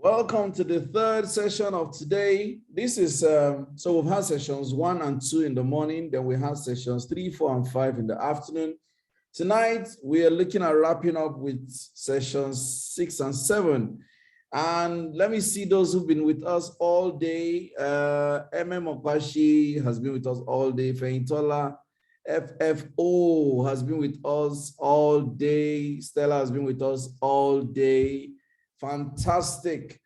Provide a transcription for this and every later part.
Welcome to the third session of today. This is, so we've had sessions 1 and 2 in the morning, then we have sessions 3, 4, and 5 in the afternoon. Tonight, we are looking at wrapping up with sessions 6 and 7. And let me see those who've been with us all day. Okwashi has been with us all day. Feintola, FFO has been with us all day. Stella has been with us all day. Fantastic.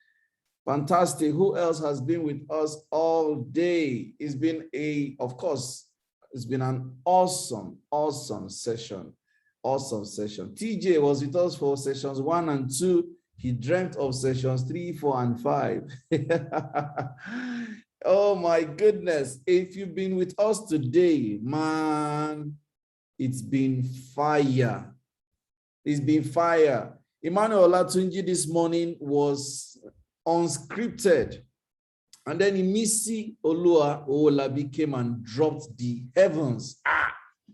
Fantastic. Who else has been with us all day? It's been it's been an awesome session. Awesome session. TJ was with us for sessions 1 and 2. He dreamt of sessions 3, 4, and 5. Oh my goodness. If you've been with us today, man, it's been fire. It's been fire. Emmanuel Olatunji this morning was unscripted. And then Imisi Olua Olabi came and dropped the heavens.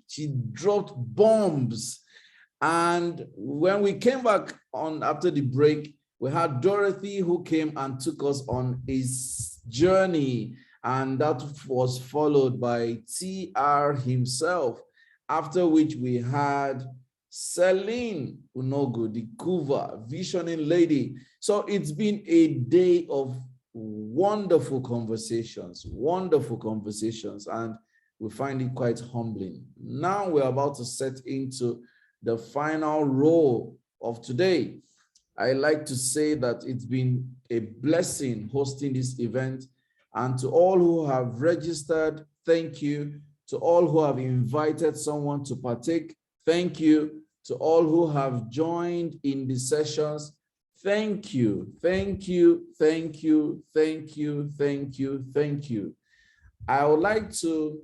She dropped bombs. And when we came back on after the break, we had Dorothy who came and took us on his journey. And that was followed by TR himself, after which we had Celine Unogo, the Kuva, visioning lady. So it's been a day of wonderful conversations, and we find it quite humbling. Now we're about to set into the final role of today. I like to say that it's been a blessing hosting this event, and to all who have registered, thank you. To all who have invited someone to partake, thank you. To all who have joined in the sessions, thank you, thank you, thank you, thank you, thank you, thank you. I would like to,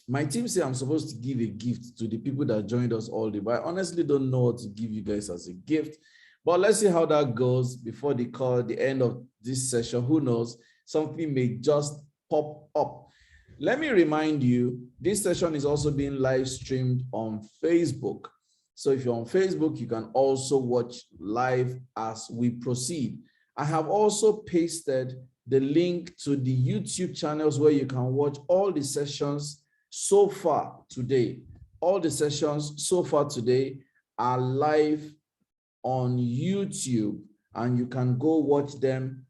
my team say I'm supposed to give a gift to the people that joined us all day, but I honestly don't know what to give you guys as a gift. But let's see how that goes before the end of this session. Who knows, something may just pop up. Let me remind you, this session is also being live streamed on Facebook. So if you're on Facebook, you can also watch live as we proceed. I have also pasted the link to the YouTube channels where you can watch all the sessions so far today. All the sessions so far today are live on YouTube, and you can go watch them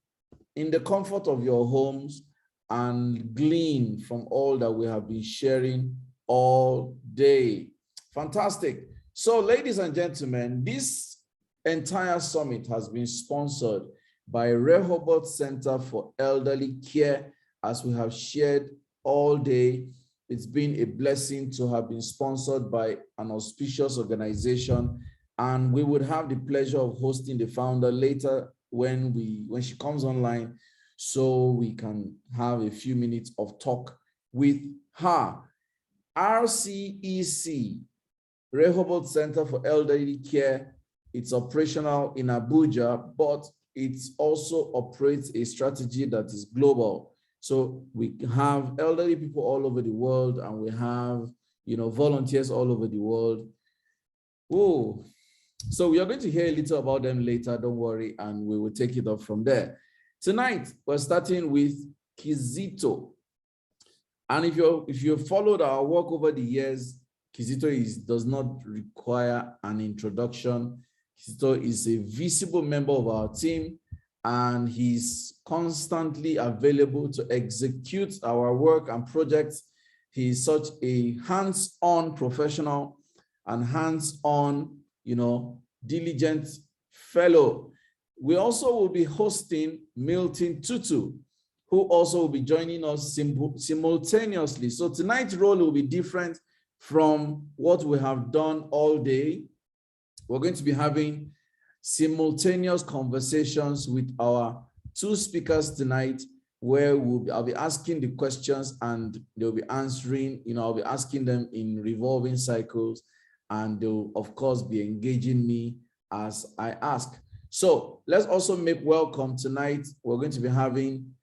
in the comfort of your homes and glean from all that we have been sharing all day. Fantastic. So, ladies and gentlemen, this entire summit has been sponsored by Rehoboth Center for Elderly Care, as we have shared all day. It's been a blessing to have been sponsored by an auspicious organization, and we would have the pleasure of hosting the founder later when she comes online, so we can have a few minutes of talk with her. RCEC, Rehoboth Center for Elderly Care, it's operational in Abuja, but it also operates a strategy that is global. So we have elderly people all over the world, and we have, volunteers all over the world. Oh, so we are going to hear a little about them later, don't worry, and we will take it up from there. Tonight, we're starting with Kizito. And if you've followed our work over the years, Kizito does not require an introduction. Kizito is a visible member of our team, and he's constantly available to execute our work and projects. He's such a hands-on professional and hands-on, diligent fellow. We also will be hosting Milton Tutu, who also will be joining us simultaneously. So tonight's role will be different from what we have done all day. We're going to be having simultaneous conversations with our two speakers tonight, where I'll be asking the questions and they'll be answering. I'll be asking them in revolving cycles, and they'll, of course, be engaging me as I ask. So let's also make welcome tonight. We're going to be having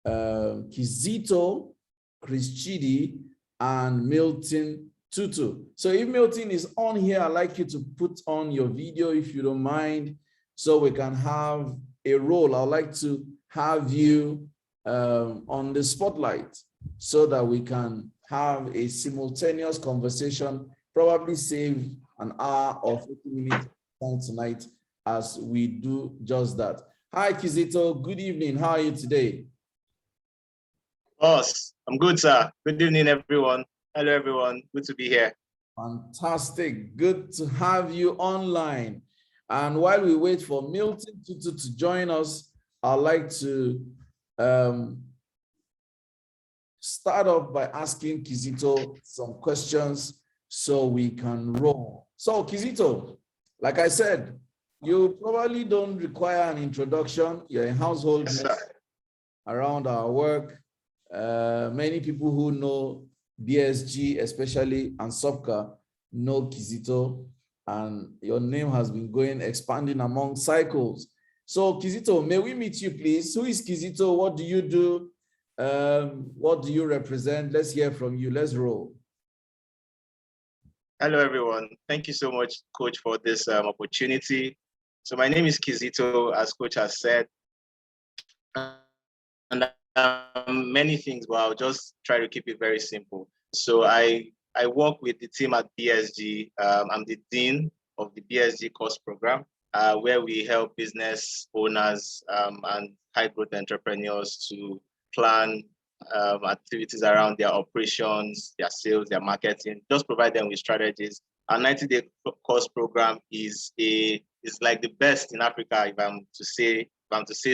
Kizito, Chris Chidi, and Milton Tutu. So if Milton is on here, I'd like you to put on your video if you don't mind, so we can have a role. I'd like to have you on the spotlight so that we can have a simultaneous conversation, probably save an hour or 50 minutes time tonight as we do just that. Hi, Kizito. Good evening. How are you today? Boss, I'm good, sir. Good evening, everyone. Hello, everyone. Good to be here. Fantastic. Good to have you online. And while we wait for Milton Tutu to join us, I'd like to start off by asking Kizito some questions so we can roll. So Kizito, like I said, you probably don't require an introduction. You're a household name around our work. Many people who know BSG, especially, and Sopka, know Kizito, and your name has been expanding among cycles. So Kizito, may we meet you, please? Who is Kizito? What do you do? What do you represent? Let's hear from you. Let's roll. Hello, everyone. Thank you so much, Coach, for this opportunity. So my name is Kizito, as Coach has said. And many things, but I'll just try to keep it very simple. So I work with the team at BSG. I'm the Dean of the BSG course program, where we help business owners and high growth entrepreneurs to plan activities around their operations, their sales, their marketing, just provide them with strategies. Our 90-day course program is like the best in Africa, if I'm to say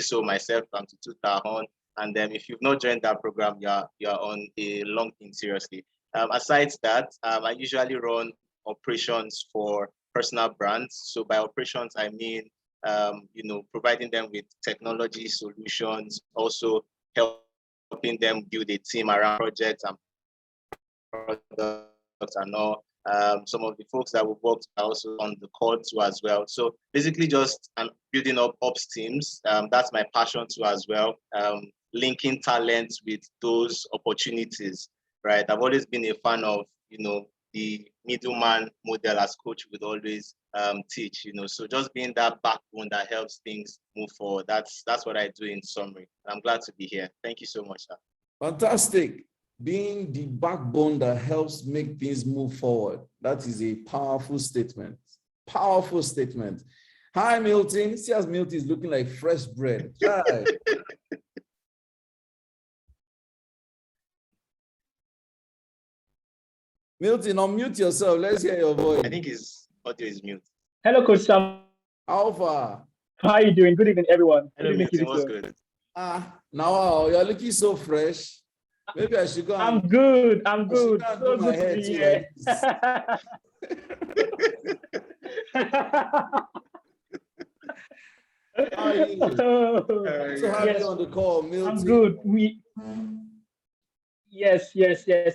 so myself, if I'm to toot our horn. And then if you've not joined that program, you're on a long thing, seriously. Aside that, I usually run operations for personal brands. So by operations, I mean, providing them with technology solutions, also helping them build a team around projects and products and all. Some of the folks that we worked are also on the call too as well. So basically just building up ops teams. That's my passion too as well. Linking talents with those opportunities, right? I've always been a fan of, the middleman model, as Coach would always teach, so just being that backbone that helps things move forward. That's what I do in summary. I'm glad to be here. Thank you so much, sir. Fantastic. Being the backbone that helps make things move forward. That is a powerful statement. Powerful statement. Hi, Milton. See, as Milton is looking like fresh bread. Hi. Milton, unmute yourself. Let's hear your voice. I think his audio is mute. Hello, Coach Sam. How far? How are you doing? Good evening, everyone. Hello, good evening, Milton. What's good? Now you're looking so fresh. Maybe I should go. I'm good. I'm good. So good to be here. How are you? So happy on the call, Milton. I'm good. Yes.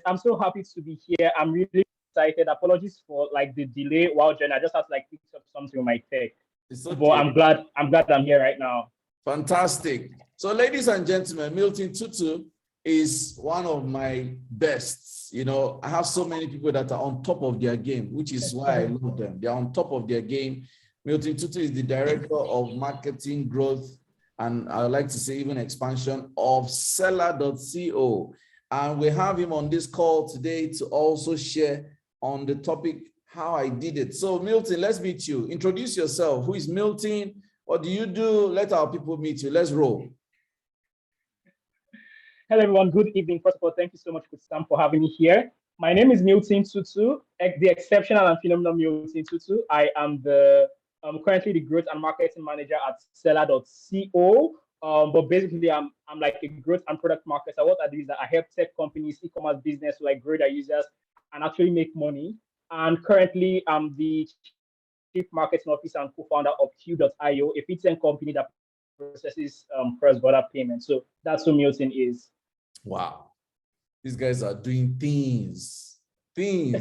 I'm so happy to be here. I'm really excited. Apologies for the delay while joining. I just had to pick up something on my tech. Okay. But I'm glad I'm here right now. Fantastic. So, ladies and gentlemen, Milton Tutu is one of my bests. I have so many people that are on top of their game, which is why I love them. They're on top of their game. Milton Tutu is the director of marketing growth, and I would like to say even expansion of Seller.co. And we have him on this call today to also share on the topic, how I did it. So Milton, let's meet you. Introduce yourself. Who is Milton? What do you do? Let our people meet you. Let's roll. Hello, everyone. Good evening. First of all, thank you so much, Sam, for having me here. My name is Milton Tutu, the exceptional and phenomenal Milton Tutu. I am currently the growth and marketing manager at Seller.co. But basically, I'm like a growth and product marketer. What I do is that I help tech companies, e-commerce business to grow their users and actually make money. And currently, I'm the chief marketing officer and co-founder of Q.io, a fintech company that processes cross-border payments. So that's who Milton is. Wow, these guys are doing things. Milton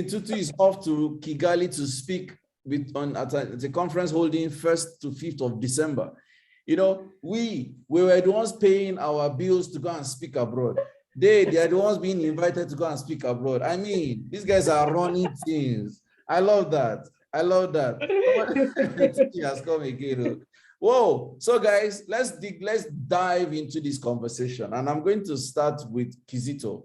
Tutu is off to Kigali to speak at a conference holding 1st to 5th of December. We were the ones paying our bills to go and speak abroad. They are the ones being invited to go and speak abroad. I mean, these guys are running things. I love that. I love that. Titi has come again. Whoa. So guys, let's dive into this conversation. And I'm going to start with Kizito.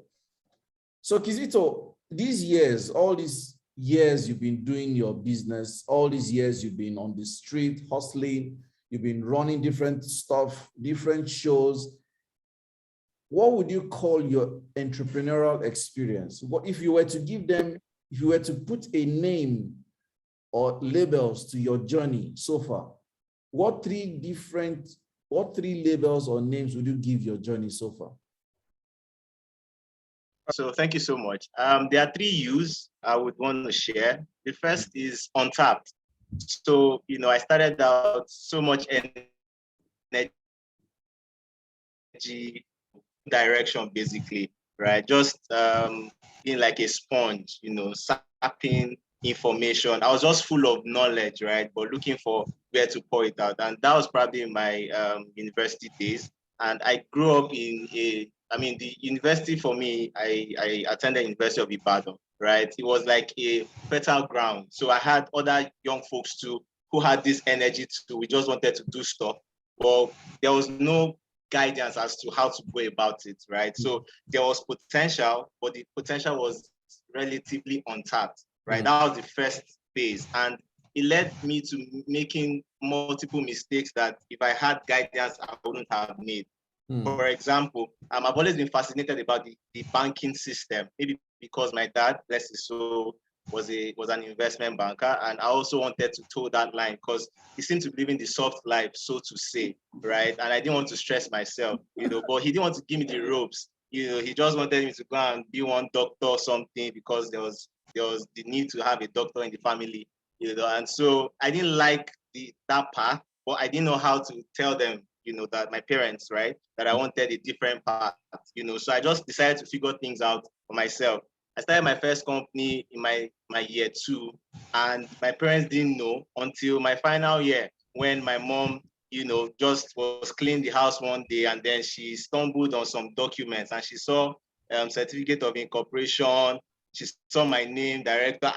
So Kizito, these years, all these years you've been doing your business, all these years you've been on the street hustling, you've been running different stuff, different shows. What would you call your entrepreneurial experience? What if you were to give them, if you were to put a name or labels to your journey so far, what three labels or names would you give your journey so far? So thank you so much. There are 3 U's I would want to share. The first is untapped. So, I started out so much energy direction, basically, right? Just being like a sponge, sapping information. I was just full of knowledge, right? But looking for where to pour it out. And that was probably in my university days. And I grew up in the university for me, I attended University of Ibadan, right? It was like a fertile ground. So I had other young folks too who had this energy too. We just wanted to do stuff. But there was no guidance as to how to go about it, right? So there was potential, but the potential was relatively untapped, right? That was the first phase. And it led me to making multiple mistakes that if I had guidance, I wouldn't have made. For example, I've always been fascinated about the banking system, maybe because my dad, bless his soul, was an investment banker, and I also wanted to toe that line because he seemed to believe in the soft life, so to say, right? And I didn't want to stress myself, but he didn't want to give me the ropes. He just wanted me to go and be one doctor or something because there was the need to have a doctor in the family, and so I didn't like that path, but I didn't know how to tell them, that my parents, right, that I wanted a different path, so I just decided to figure things out for myself. I started my first company in my year 2, and my parents didn't know until my final year when my mom, just was cleaning the house one day, and then she stumbled on some documents and she saw certificate of incorporation. She saw my name, director.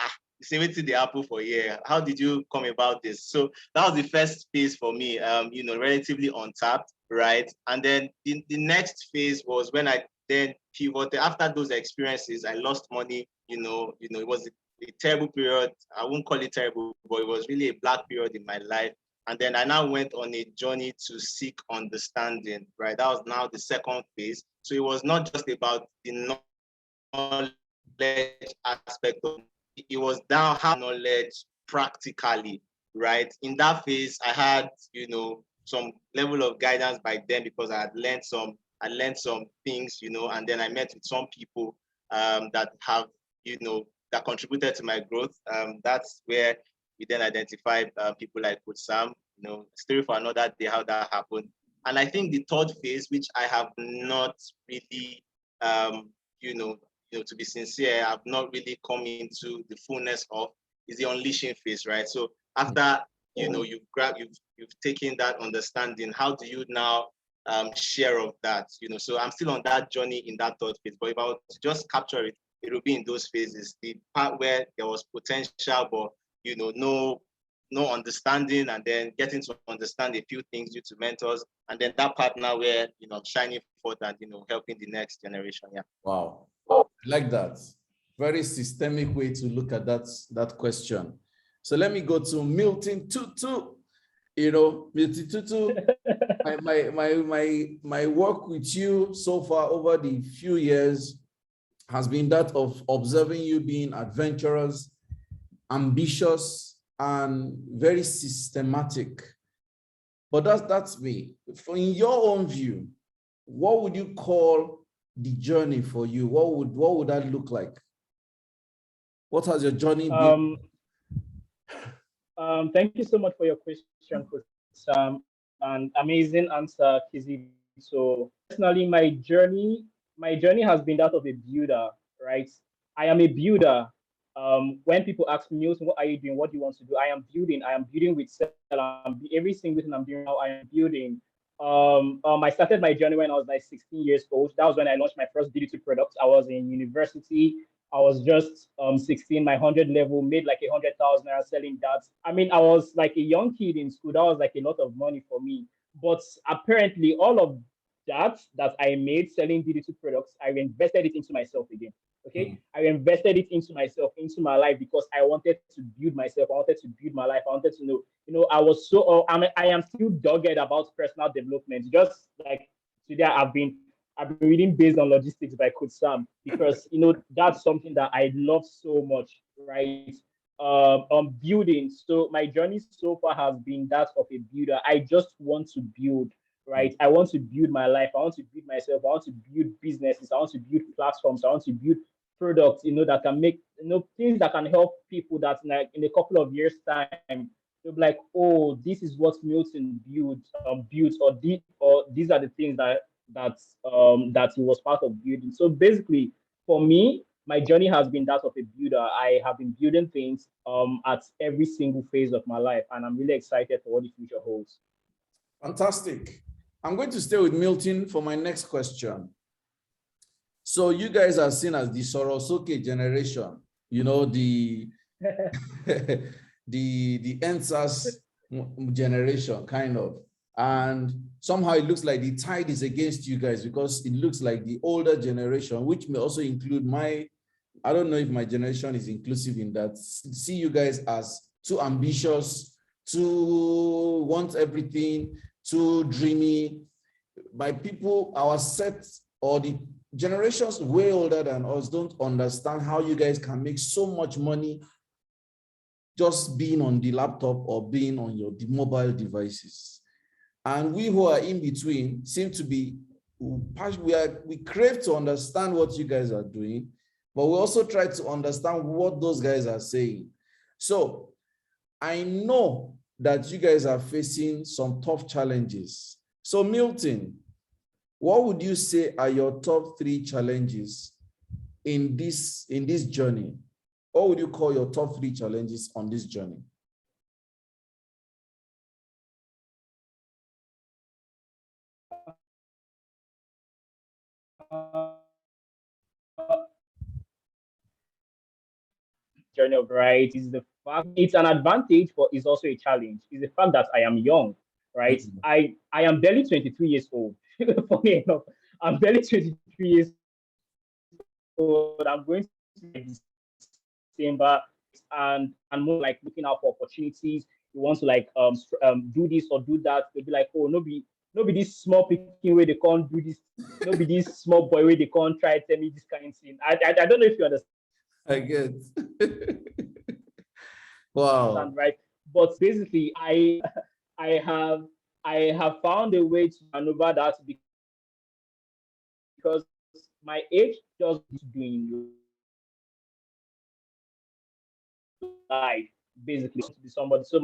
Say what did the apple for a year? How did you come about this? So that was the first phase for me, relatively untapped, right? And then the next phase was when I then pivoted. After those experiences, I lost money, it was a terrible period. I won't call it terrible, but it was really a black period in my life. And then I now went on a journey to seek understanding, right? That was now the second phase. So it was not just about the knowledge aspect of it, was down how knowledge practically, right? In that phase, I had, some level of guidance by then because I learned some things, and then I met with some people that have, that contributed to my growth. That's where we then identified people like Coach Sam, story for another day, how that happened. And I think the third phase, which I have not really, to be sincere, I've not really come into the fullness of, is the unleashing phase, right? So after you've taken that understanding, how do you now share of that? So I'm still on that journey in that third phase. But if I were to just capture it, it will be in those phases. The part where there was potential, but no understanding, and then getting to understand a few things due to mentors, and then that part now where I'm shining forth and helping the next generation. Yeah. Wow. I like that. Very systemic way to look at that question. So let me go to Milton Tutu. Milton Tutu, my work with you so far over the few years has been that of observing you being adventurous, ambitious, and very systematic. But that's me. In your own view, what would you call the journey for you? What would that look like? What has your journey been? Thank you so much for your question, Coach Sam, and amazing answer, Kizzy. So personally, my journey has been that of a builder, right? I am a builder. When people ask me, Milton, what are you doing? What do you want to do? I am building with every single thing I'm doing now, I am building. I started my journey when I was like 16 years old. That was when I launched my first digital product. I was in university. I was just 16, my 100 level, made like 100,000 naira selling that. I mean, I was like a young kid in school. That was like a lot of money for me. But apparently, all of that I made selling digital products, I invested it into myself again. Okay, I invested it into myself, into my life, because I wanted to build myself. I wanted to build my life. I wanted to know, I was so. I am still dogged about personal development. Just like today, I've been reading based on logistics by Coach Sam, because that's something that I love so much, right? Building. So my journey so far has been that of a builder. I just want to build, right? I want to build my life. I want to build myself. I want to build businesses. I want to build platforms. I want to build products, that can make, things that can help people that, like, in a couple of years' time, they'll be like, oh, this is what Milton built, or these are the things that he was part of building. So basically, for me, my journey has been that of a builder. I have been building things at every single phase of my life, and I'm really excited for what the future holds. Fantastic. I'm going to stay with Milton for my next question. So you guys are seen as the Sorosoke generation, the the NSAS generation, kind of. And somehow it looks like the tide is against you guys, because it looks like the older generation, which may also include I don't know if my generation is inclusive in that, see you guys as too ambitious, too want everything, too dreamy. By people, our set, or the generations way older than us, don't understand how you guys can make so much money just being on the laptop or being on the mobile devices. And we who are in between seem to be, we crave to understand what you guys are doing, but we also try to understand what those guys are saying. So I know that you guys are facing some tough challenges. So Milton, what would you say are your top 3 challenges in this journey? What would you call your top 3 challenges on this journey? Journey of right is the fact it's an advantage, but it's also a challenge. Is the fact that I am young, right? I am barely 23 years old. Funny enough, I'm barely 23 years old. I'm going to December, and more like looking out for opportunities. You want to like do this or do that. They'll be like, oh, no be this small picking way they can't do this. No be this small boy way they can't try to tell me this kind of thing. I don't know if you understand. I get. Wow. Right, but basically, I have I have found a way to maneuver that, because my age doesn't do in life, basically, to be somebody. So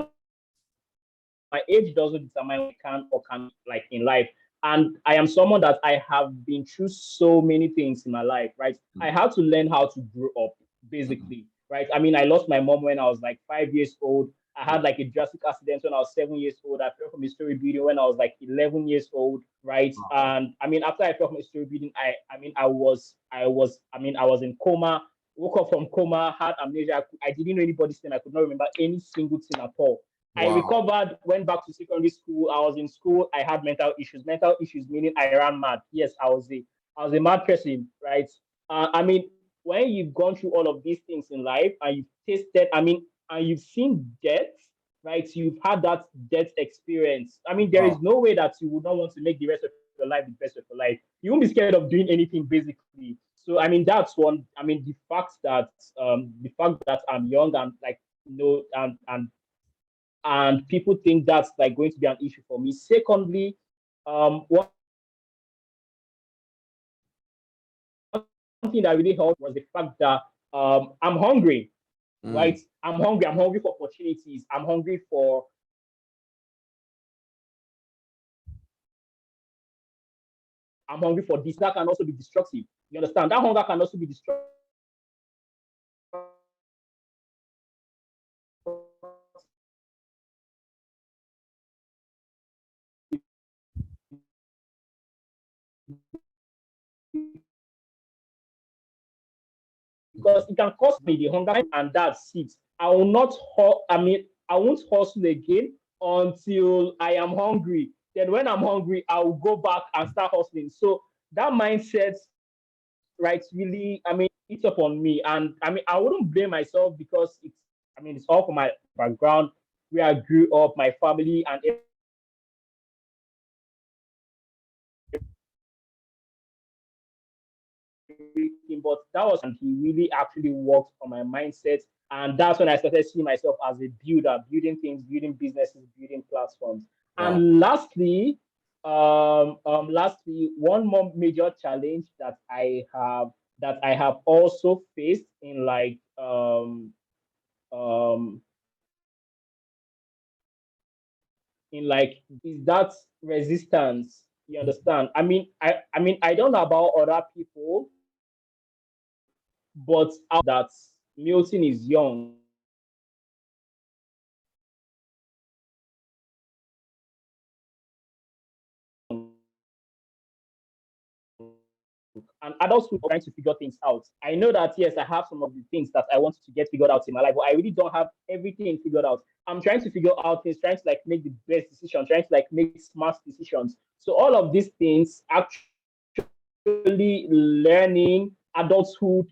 my age doesn't determine what I can or can't like in life. And I am someone that I have been through so many things in my life, right? I had to learn how to grow up, basically, right? I mean, I lost my mom when I was like 5 years old. I had like a drastic accident when I was 7 years old. I fell from a story building when I was like 11 years old, right? And I mean, after I fell from a story building, I was in coma, woke up from coma, had amnesia. I didn't know anybody's name. I could not remember any single thing at all. I recovered, went back to secondary school. I was in school. I had mental issues. Mental issues meaning I ran mad. Yes, I was a mad person, right? I mean, when you've gone through all of these things in life and you've tasted, and you've seen death, right? You've had that death experience. I mean, there is no way that you would not want to make the rest of your life the best of your life. You won't be scared of doing anything, basically. So, I mean, that's one. I mean, the fact that I'm young and like and people think that's like going to be an issue for me. Secondly, one thing that really helped was the fact that I'm hungry, right? I'm hungry. I'm hungry for opportunities. I'm hungry for this. That can also be destructive. You understand? That hunger can also be destructive. because it can cost me the hunger, and that's it. I will not, I won't hustle again until I am hungry. Then when I'm hungry, I will go back and start hustling. So that mindset, right, really, it's upon me. And I wouldn't blame myself because it's all from my background, where I grew up, my family, and everything. But that was, and he really actually worked on my mindset. And that's when I started seeing myself as a builder, building things, building businesses, building platforms. Wow. And lastly, one more major challenge that I have also faced in um is that resistance. You understand? I don't know about other people, but that Milton is young. And adults who are trying to figure things out. I know that yes, I have some of the things that I wanted to get figured out in my life, but I really don't have everything figured out. I'm trying to figure out things, trying to like make the best decisions, trying to like make smart decisions. So all of these things actually learning adulthood,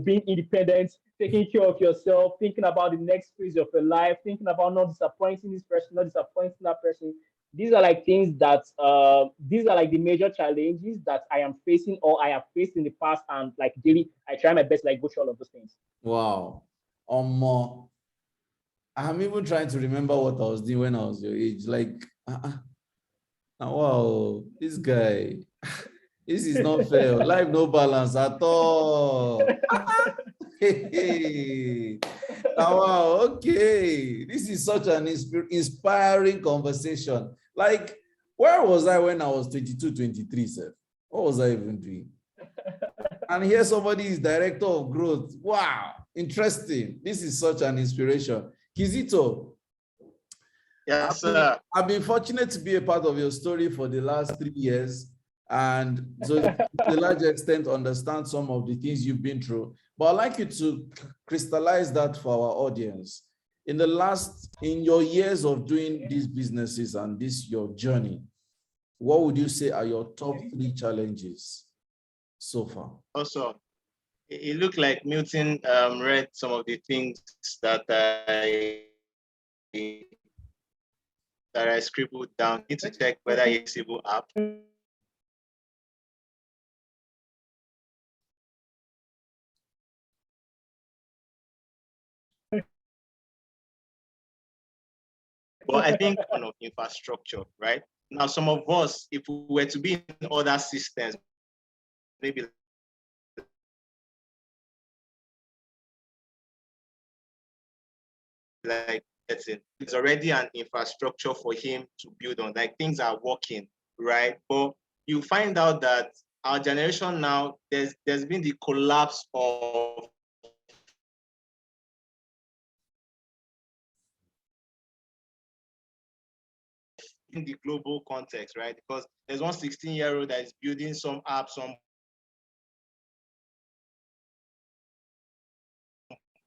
being independent, taking care of yourself, thinking about the next phase of your life, thinking about not disappointing this person, not disappointing that person. These are like things that these are like the major challenges that I am facing or I have faced in the past, and like daily I try my best to like go through all of those things. Wow. I'm even trying to remember what I was doing when I was your age. Like, wow, this guy, this is not fair. Life no balance at all. Hey. Wow, okay. This is such an inspiring conversation. Like, where was I when I was 22, 23, sir? What was I even doing? And here somebody is director of growth. Wow, interesting. This is such an inspiration. Kizito. Yes, sir. I've been fortunate to be a part of your story for the last 3 years. And so to a large extent, understand some of the things you've been through. But I'd like you to crystallize that for our audience. In your years of doing these businesses and your journey, what would you say are your top 3 challenges so far? Also, it looked like Milton read some of the things that I scribbled down. I need to check whether it's able app. But I think one of infrastructure, right? Now, some of us, if we were to be in other systems, maybe like it's already an infrastructure for him to build on, like things are working, right? But you find out that our generation now, there's been the collapse of in the global context, right? Because there's one 16-year-old that is building some app,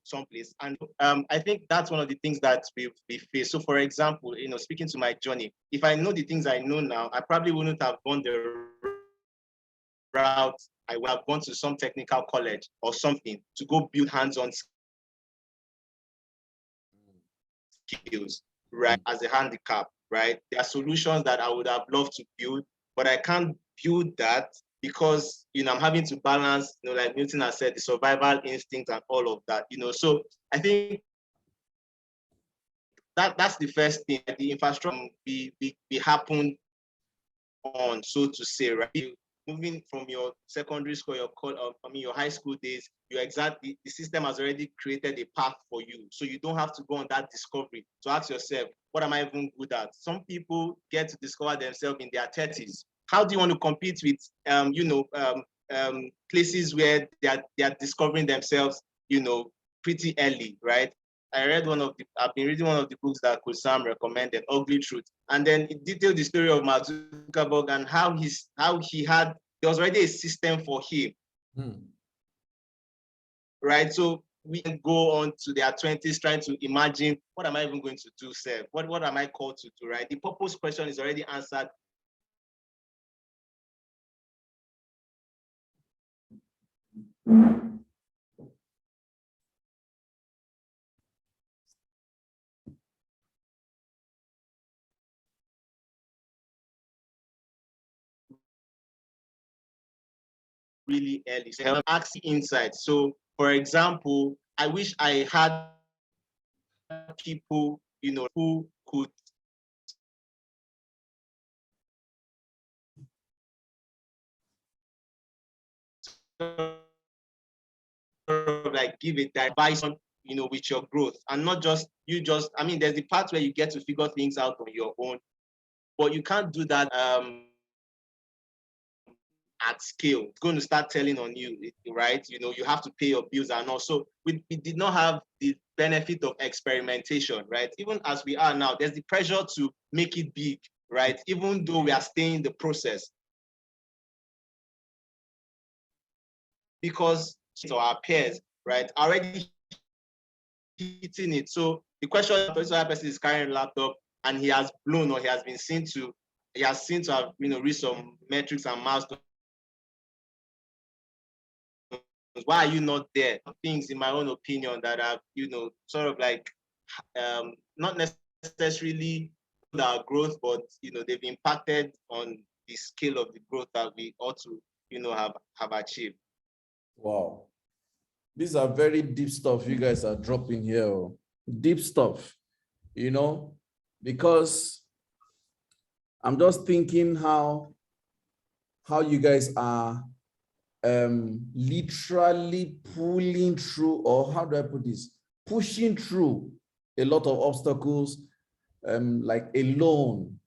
someplace. And I think that's one of the things that we face. So for example, speaking to my journey, if I know the things I know now, I probably wouldn't have gone the route. I would have gone to some technical college or something to go build hands-on skills, right? As a handicap, right? There are solutions that I would have loved to build, but I can't build that because I'm having to balance, like Milton has said, the survival instinct and all of that. So I think that's the first thing. The infrastructure be happened on, so to say, right? Moving from your secondary school, your high school days, the system has already created a path for you. So you don't have to go on that discovery to ask yourself, what am I even good at? Some people get to discover themselves in their 30s. How do you want to compete with, places where they are discovering themselves, pretty early, right? I've been reading one of the books that Kusam recommended, Ugly Truth. And then it detailed the story of Mark Zuckerberg and how there was already a system for him. right? So we can go on to their 20s trying to imagine, what am I even going to do, Seth? What am I called to do, right? The purpose question is already answered. Really early. So ask insights. So for example, I wish I had people, who could like give it advice on, with your growth, and not just I mean, there's the part where you get to figure things out on your own, but you can't do that at scale. It's going to start telling on you, right? You have to pay your bills, and also we did not have the benefit of experimentation, right? Even as we are now, there's the pressure to make it big, right? Even though we are staying in the process, because to our peers, right, already hitting it. So the question of the person is carrying a laptop and he has blown, or he has seen to have reached some metrics and milestones. Why are you not there? Things, in my own opinion, that have sort of like not necessarily our growth, but they've impacted on the scale of the growth that we ought to have achieved. Wow. These are very deep stuff you guys are dropping here. Deep stuff, because I'm just thinking how you guys are literally pulling through, or how do I put this? Pushing through a lot of obstacles, like alone,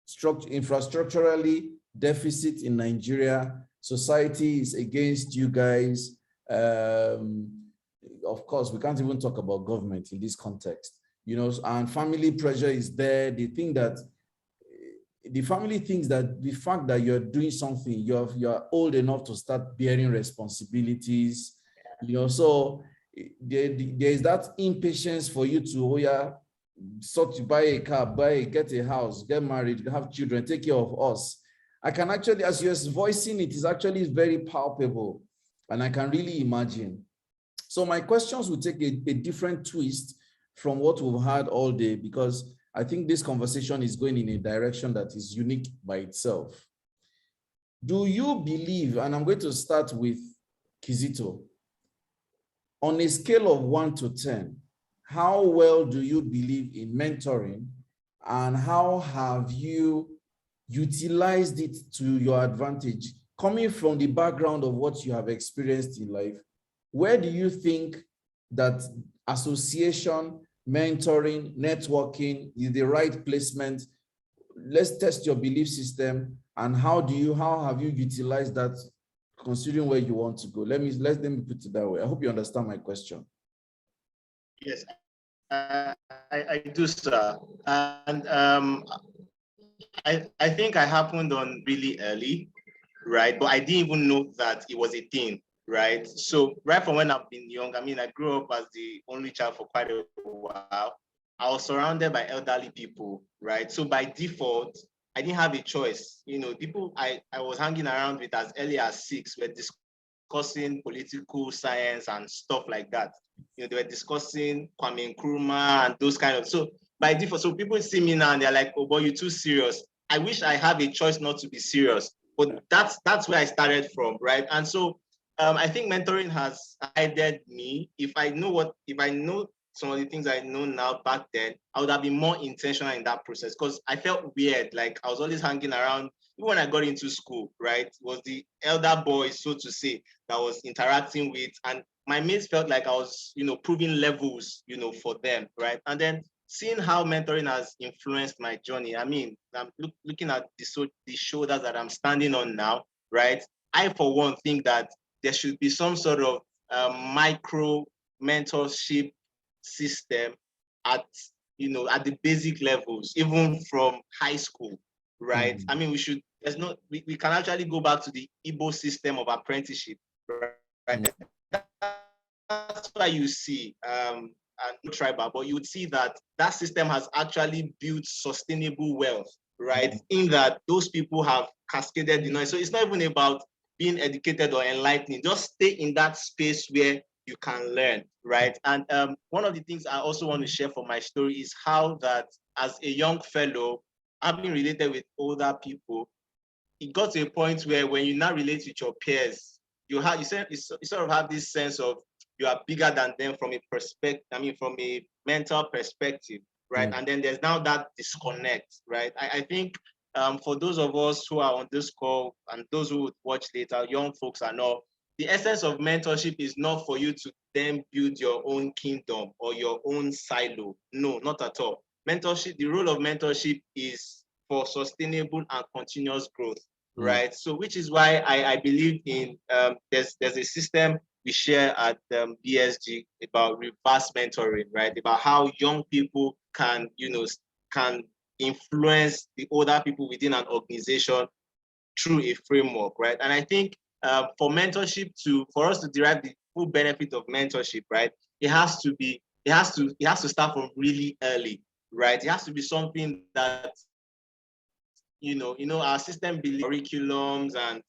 infrastructurally deficit in Nigeria. Society is against you guys. Of course, we can't even talk about government in this context, and family pressure is there. They think that the family thinks that the fact that you're doing something, you're old enough to start bearing responsibilities, so there is that impatience for you to, sort to buy a car, get a house, get married, have children, take care of us. I can actually, as you're voicing it, is actually very palpable, and I can really imagine. So my questions will take a different twist from what we've had all day, because I think this conversation is going in a direction that is unique by itself. Do you believe, and I'm going to start with Kizito, on a scale of 1 to 10, how well do you believe in mentoring, and how have you utilized it to your advantage? Coming from the background of what you have experienced in life, where do you think that association, mentoring, networking is the right placement? Let's test your belief system, and how have you utilized that, considering where you want to go? Let me put it that way. I hope you understand my question. Yes, I do, sir. And I think I happened on really early, right? But I didn't even know that it was a thing, right? So right from when I've been young, I mean, I grew up as the only child for quite a while. I was surrounded by elderly people, right? So by default, I didn't have a choice. People I was hanging around with as early as 6 were discussing political science and stuff like that. They were discussing Kwame Nkrumah and those kind of. So by default, so people see me now and they're like, "Oh boy, you're too serious." I wish I have a choice not to be serious, but that's where I started from, right? And so I think mentoring has guided me. If I know some of the things I know now back then, I would have been more intentional in that process, because I felt weird. Like I was always hanging around. Even when I got into school, right, it was the elder boys, so to say, that I was interacting with, and my mates felt like I was, proving levels, for them, right? And then seeing how mentoring has influenced my journey. I mean, I'm looking at the shoulders that I'm standing on now, right? I, for one, think that there should be some sort of micro mentorship system at the basic levels, even from high school, right? I mean, we can actually go back to the Igbo system of apprenticeship, right? That's why you see, and tribal, but you would see that that system has actually built sustainable wealth, right? In that those people have cascaded the noise. So it's not even about being educated or enlightening. Just stay in that space where you can learn, right? And one of the things I also want to share from my story is how that as a young fellow, having related with older people, it got to a point where when you now relate with your peers, you sort of have this sense of you are bigger than them from a perspective, from a mental perspective, right? And then there's now that disconnect, right? I think for those of us who are on this call and those who would watch later, young folks and all, the essence of mentorship is not for you to then build your own kingdom or your own silo. No, not at all. Mentorship, the role of mentorship is for sustainable and continuous growth, right? So which is why I believe in, there's a system we share at BSG about reverse mentoring, right? About how young people can influence the older people within an organization through a framework, right? And I think for mentorship for us to derive the full benefit of mentorship, right? It has to start from really early, right? It has to be something that our system believes curriculums and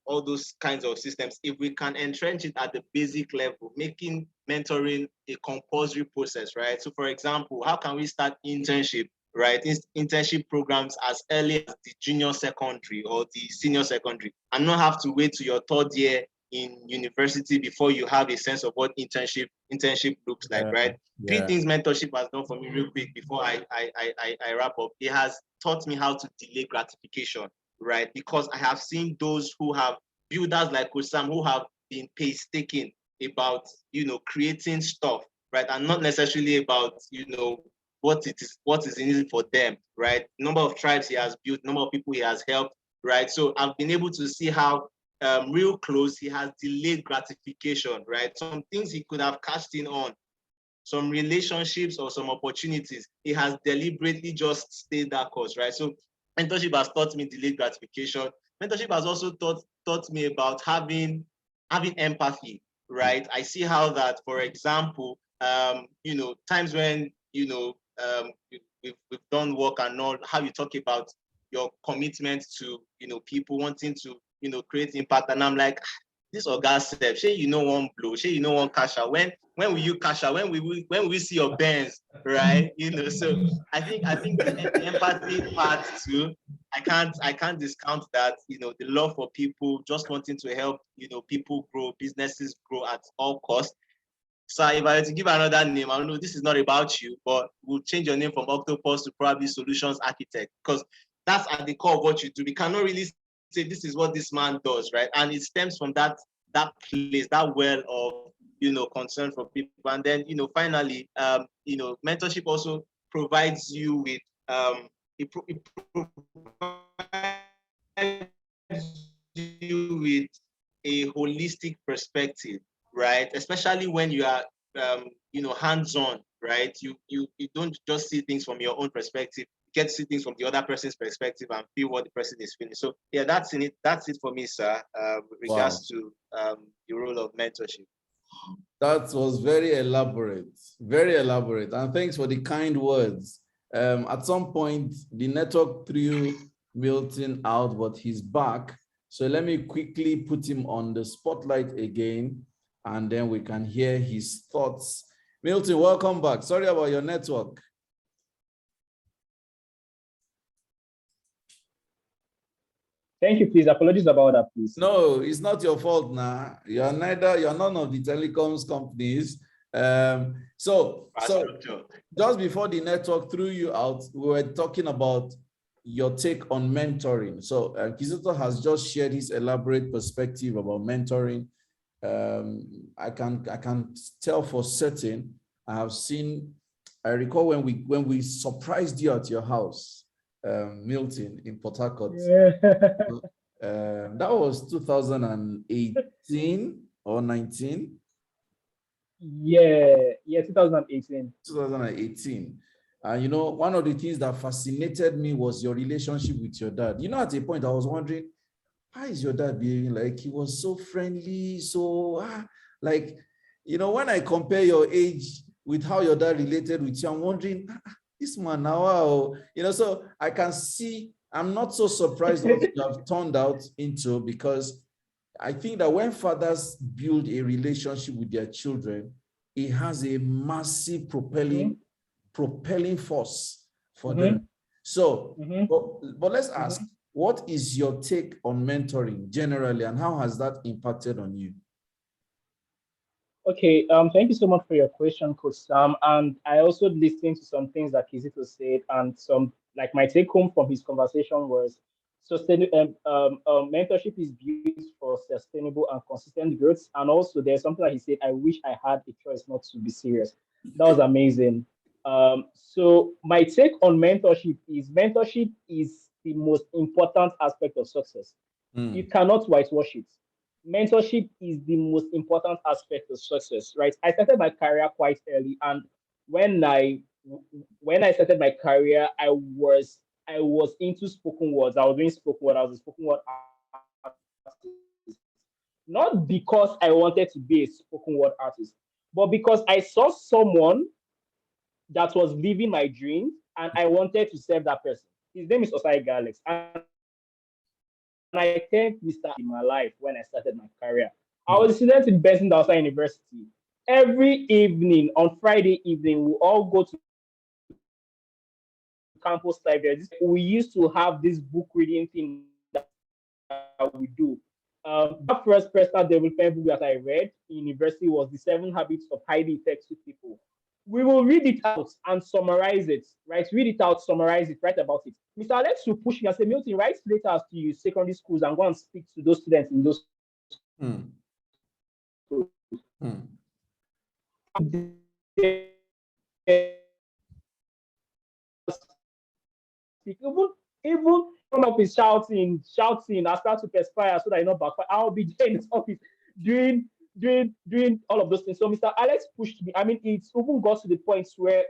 all those kinds of systems. If we can entrench it at the basic level, making mentoring a compulsory process, right? So for example, how can we start internship, right? Internship programs as early as the junior secondary or the senior secondary, and not have to wait to your third year in university before you have a sense of what internship looks like, right? Three things mentorship has done for me real quick before I wrap up. It has taught me how to delay gratification, right? Because I have seen those who have builders like Coach Sam who have been painstaking about creating stuff, right? And not necessarily about what is in it for them, right? Number of tribes he has built, number of people he has helped, right? So I've been able to see how real close he has delayed gratification, right? Some things he could have cashed in on, some relationships or some opportunities, he has deliberately just stayed that course, right? So mentorship has taught me delayed gratification. Mentorship has also taught me about having empathy, right? I see how that, for example, times when we've done work and all, how you talk about your commitment to people wanting to create impact, and I'm like, this Oga self, say one blow, say one cash out. When will you cash out? When will we see your bands, right? So I think the empathy part too, I can't discount that. The love for people, just wanting to help people grow, businesses grow at all costs. So if I were to give another name, I don't know, this is not about you, but we'll change your name from Octopus to probably Solutions Architect, because that's at the core of what you do. We cannot really say this is what this man does, right? And it stems from that place, that well of concern for people. And then finally, mentorship also provides you with it provides you with a holistic perspective, right? Especially when you are hands-on, right? You don't just see things from your own perspective. You get to see things from the other person's perspective and feel what the person is feeling. So yeah, that's it for me, sir, with regards to the role of mentorship. That was very elaborate, and thanks for the kind words. At some point, the network threw Milton out, but he's back. So let me quickly put him on the spotlight again, and then we can hear his thoughts. Milton, welcome back. Sorry about your network. Thank you, please. Apologies about that, please. No, it's not your fault now. You're none of the telecoms companies. So just before the network threw you out, we were talking about your take on mentoring. So Kizito has just shared his elaborate perspective about mentoring. I can tell for certain. I recall when we surprised you at your house, Milton, in Port Harcourt. Yeah. That was 2018 or 19? Yeah, 2018. 2018. And one of the things that fascinated me was your relationship with your dad. At a point I was wondering, how is your dad behaving? Like, he was so friendly, so like You know, when I compare your age with how your dad related with you, I'm wondering, this man now, wow. You know, so I can see, I'm not so surprised what you have turned out into, because I think that when fathers build a relationship with their children, it has a massive propelling force for them. So, but let's ask, what is your take on mentoring generally, and how has that impacted on you? Okay, thank you so much for your question, Coach Sam. And I also listened to some things that Kizito said, and some, like, my take home from his conversation was mentorship is built for sustainable and consistent growth. And also, there's something that he said, I wish I had a choice not to be serious. That was amazing. So my take on mentorship is the most important aspect of success. You cannot whitewash it. Mentorship is the most important aspect of success, right? I started my career quite early, and when I started my career, I was into spoken words. I was doing spoken word. I was a spoken word artist. Not because I wanted to be a spoken word artist, but because I saw someone that was living my dreams, and I wanted to serve that person. His name is Osai Alex, and I thanked Mr. in my life when I started my career. I was a student in Benson Dalsa University. Every evening, on Friday evening, we all go to campus library. We used to have this book reading thing that we do. That first personal development book that I read in university was The 7 Habits of Highly Effective People. We will read it out and summarize it, right? Read it out, summarize it, write about it. Mr. Alex will push me and say, Milton, write letters to your secondary schools and go and speak to those students in those schools. Even come up is shouting, I start to perspire so that I not backfire. I'll be there in his office doing all of those things. So Mr. Alex pushed me. I mean, it's even got to the point where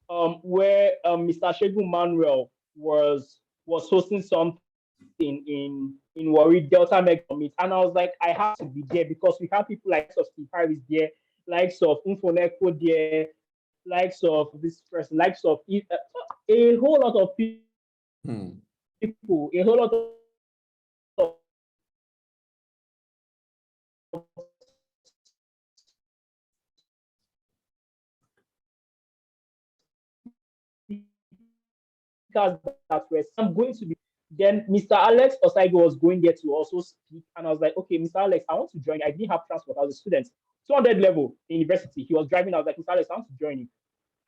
Mr. Shegun Manuel was hosting something in Warri Delta Mega Meet, and I was like, I have to be there because we have people like Steve Harris there, likes of Infoneko there, likes of this person, likes of a whole lot of people, a whole lot of that were I'm going to be. Then Mr. Alex Osaigo was going there to also speak, and I was like, okay, Mr. Alex, I want to join. I didn't have transport. I was a student, 200 level in university. He was driving. I was like, Mr. Alex, I want to join you.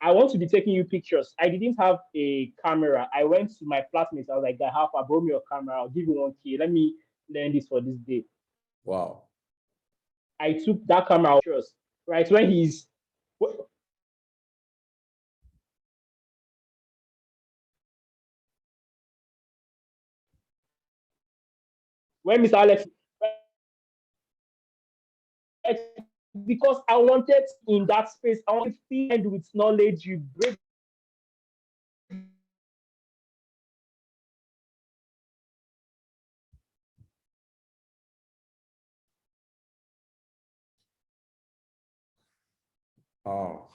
I want to be taking you pictures. I didn't have a camera. I went to my flatmates. I was like, "Half, I brought me your camera. I'll give you 1K. Let me learn this for this day." Wow. I took that camera pictures, right? When Mr. Alex, because I wanted in that space, I wanted to feed with knowledge. You break. Oh.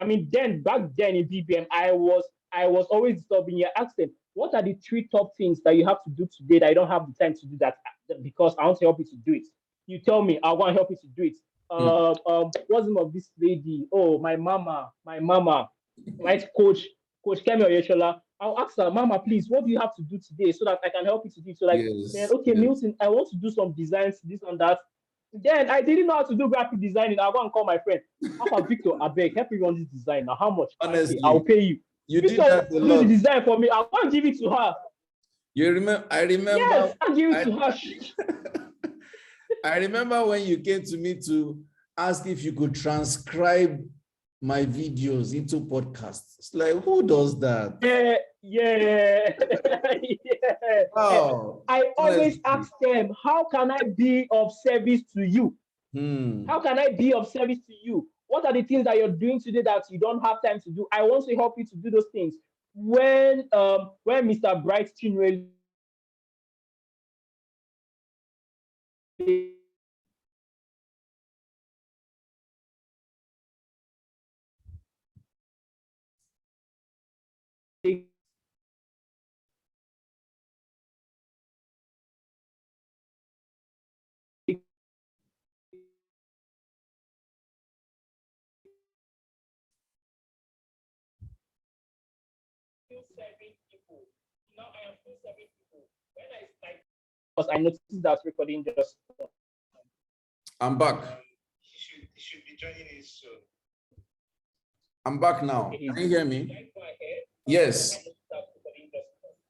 I mean, back then in BBM, I was always disturbing you. Ask them, what are the 3 top things that you have to do today that I don't have the time to do that because I want to help you to do it. You tell me, I want to help you to do it. What's the name of this lady? Oh, my mama, right? Coach Kemi Oyeshola. I'll ask her, Mama, please, what do you have to do today so that I can help you to do it? So like, man, okay, Milton, I want to do some designs, this and that. Then I didn't know how to do graphic designing. I'll go and call my friend. Alpha Victor, I beg, help me run this design. Now, how much? Honestly, I'll pay you. You Victor, did that a do lot. the design for me. I'll go and give it to her. You remember? I remember. Yes, I'll give it to her. I remember when you came to me to ask if you could transcribe my videos into podcasts. It's like, who does that? Yeah. Yeah. Oh, I always ask them, how can I be of service to you? How can I be of service to you? What are the things that you're doing today that you don't have time to do? I want to help you to do those things. When Mr. Bright Chinwe serving people. Now I am still serving people. When I like, because I noticed that recording just. I'm back. He should be joining us soon. I'm back now. Okay, Can you hear me? Yes.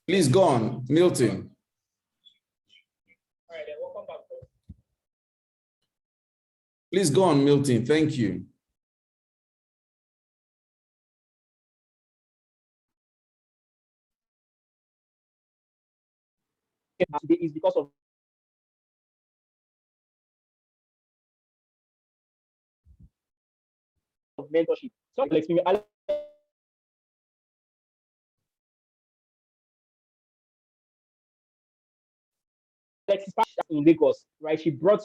Please go on, Milton. All right, then welcome back. Please go on, Milton. Thank you. Today is because of mentorship. So Alexis in Lagos, right? She brought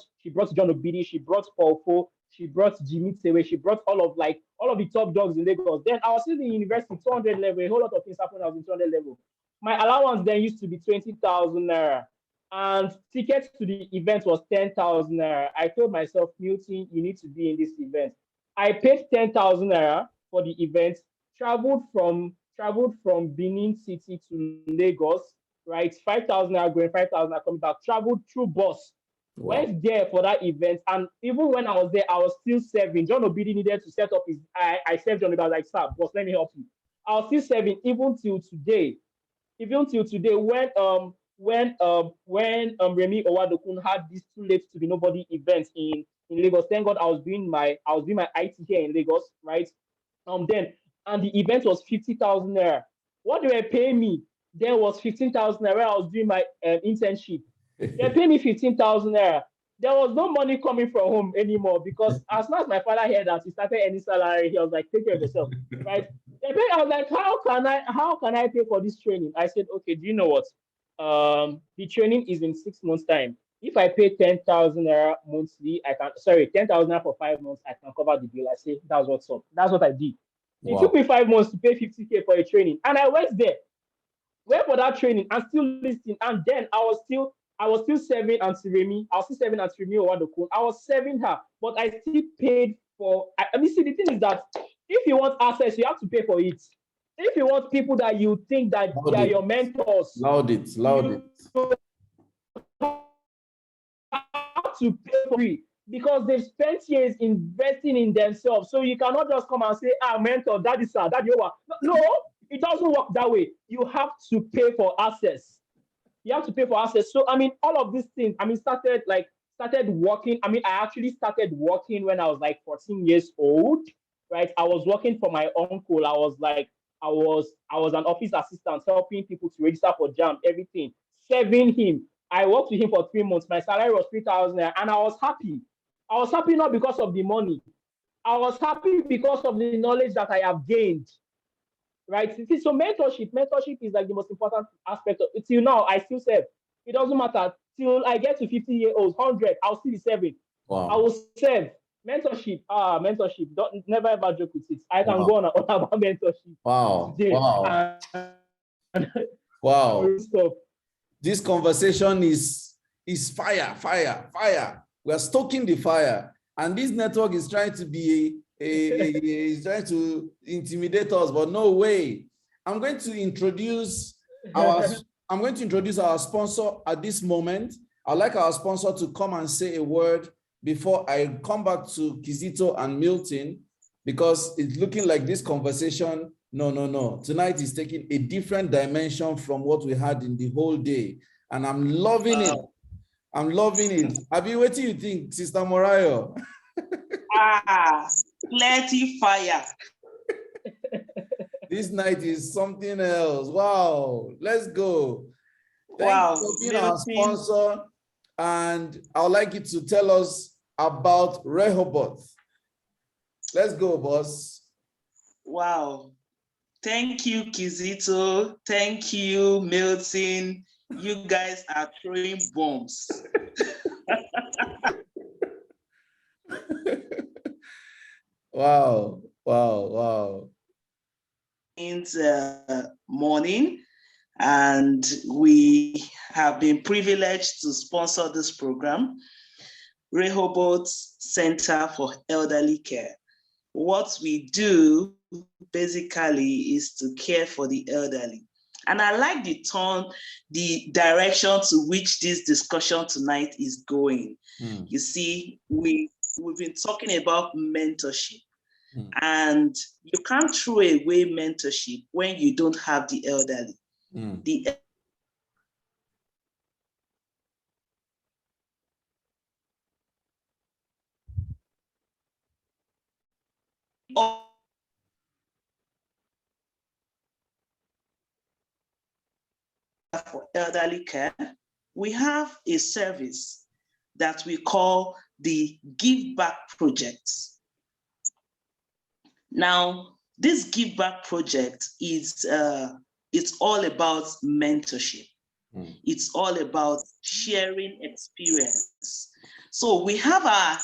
John Obidi, she brought Paul Fo, she brought Jimmy Tewe, she brought all of the top dogs in Lagos. Then I was still in the university 200 level, a whole lot of things happened. I was in 200 level. My allowance then used to be 20,000 naira, and tickets to the event was 10,000 naira. I told myself, Milton, you need to be in this event. I paid 10,000 naira for the event, traveled from Benin City to Lagos, right? 5,000 naira going, 5,000 naira coming back, traveled through bus. Wow. Went there for that event, and even when I was there, I was still serving. John Obidi needed to set up his. I served John Obidi. I was like, "Sir, boss, let me help you." I was still serving even till today. Even till today, when Remy Owadokun had this too late to be nobody event in Lagos. Thank God I was doing my IT here in Lagos, right? Then and the event was 50,000 naira. What they were paying me then was 15,000 naira. I was doing my internship. They pay me 15,000 naira. There was no money coming from home anymore because as soon as my father heard that he started any salary, he was like, "Take care of yourself," right? I was like, "How can I pay for this training?" I said, "Okay, do you know what? The training is in 6 months' time. If I pay 10,000 naira monthly, 10,000 naira for 5 months, I can cover the bill." I said, "That's what's up." That's what I did. It took me 5 months to pay 50K for a training, and I went for that training and still listening. And then I was still serving Auntie Remy. I was still serving Auntie Remy Owadokun. I was serving her, but I still paid for. I mean, see, the thing is that if you want access, you have to pay for it. If you want people that you think that they are your mentors, loud it. You have to pay for it because they've spent years investing in themselves. So you cannot just come and say, mentor, that is that you are. No, it doesn't work that way. You have to pay for access. You have to pay for access. So I mean, all of these things. I mean, started working. I mean, I actually started working when I was like 14 years old, right? I was working for my uncle. I was an office assistant, helping people to register for JAM, everything, serving him. I worked with him for 3 months. My salary was 3,000, and I was happy. I was happy not because of the money. I was happy because of the knowledge that I have gained. Right? So mentorship is like the most important aspect of it. Till now, I still serve. It doesn't matter. Till I get to 50 years old, 100, I'll still be serving. Wow. I will serve. Mentorship. Don't never ever joke with it. I can go on and on about mentorship. Wow. Today. Wow. Wow. This conversation is fire. We are stoking the fire. And this network is trying to be is trying to intimidate us, but no way. I'm going to introduce our sponsor at this moment. I'd like our sponsor to come and say a word before I come back to Kizito and Milton, because it's looking like this conversation, no. Tonight is taking a different dimension from what we had in the whole day. And I'm loving it. I'm loving it. Abi, what do you think, Sister Morayo? Plenty fire. This night is something else. Wow. Let's go. Thank you for being our sponsor. And I would like you to tell us about Rehoboth. Let's go, boss. Wow. Thank you, Kizito. Thank you, Milton. You guys are throwing bombs. Wow, wow, wow. In the morning, and we have been privileged to sponsor this program, Rehoboth Center for Elderly Care. What we do basically is to care for the elderly. And I like the direction to which this discussion tonight is going. You see, we've been talking about mentorship. And you can't throw away mentorship when you don't have the elderly. The for elderly care, we have a service that we call the Give Back Project. Now, this Give Back Project is it's all about mentorship. It's all about sharing experience. So we have our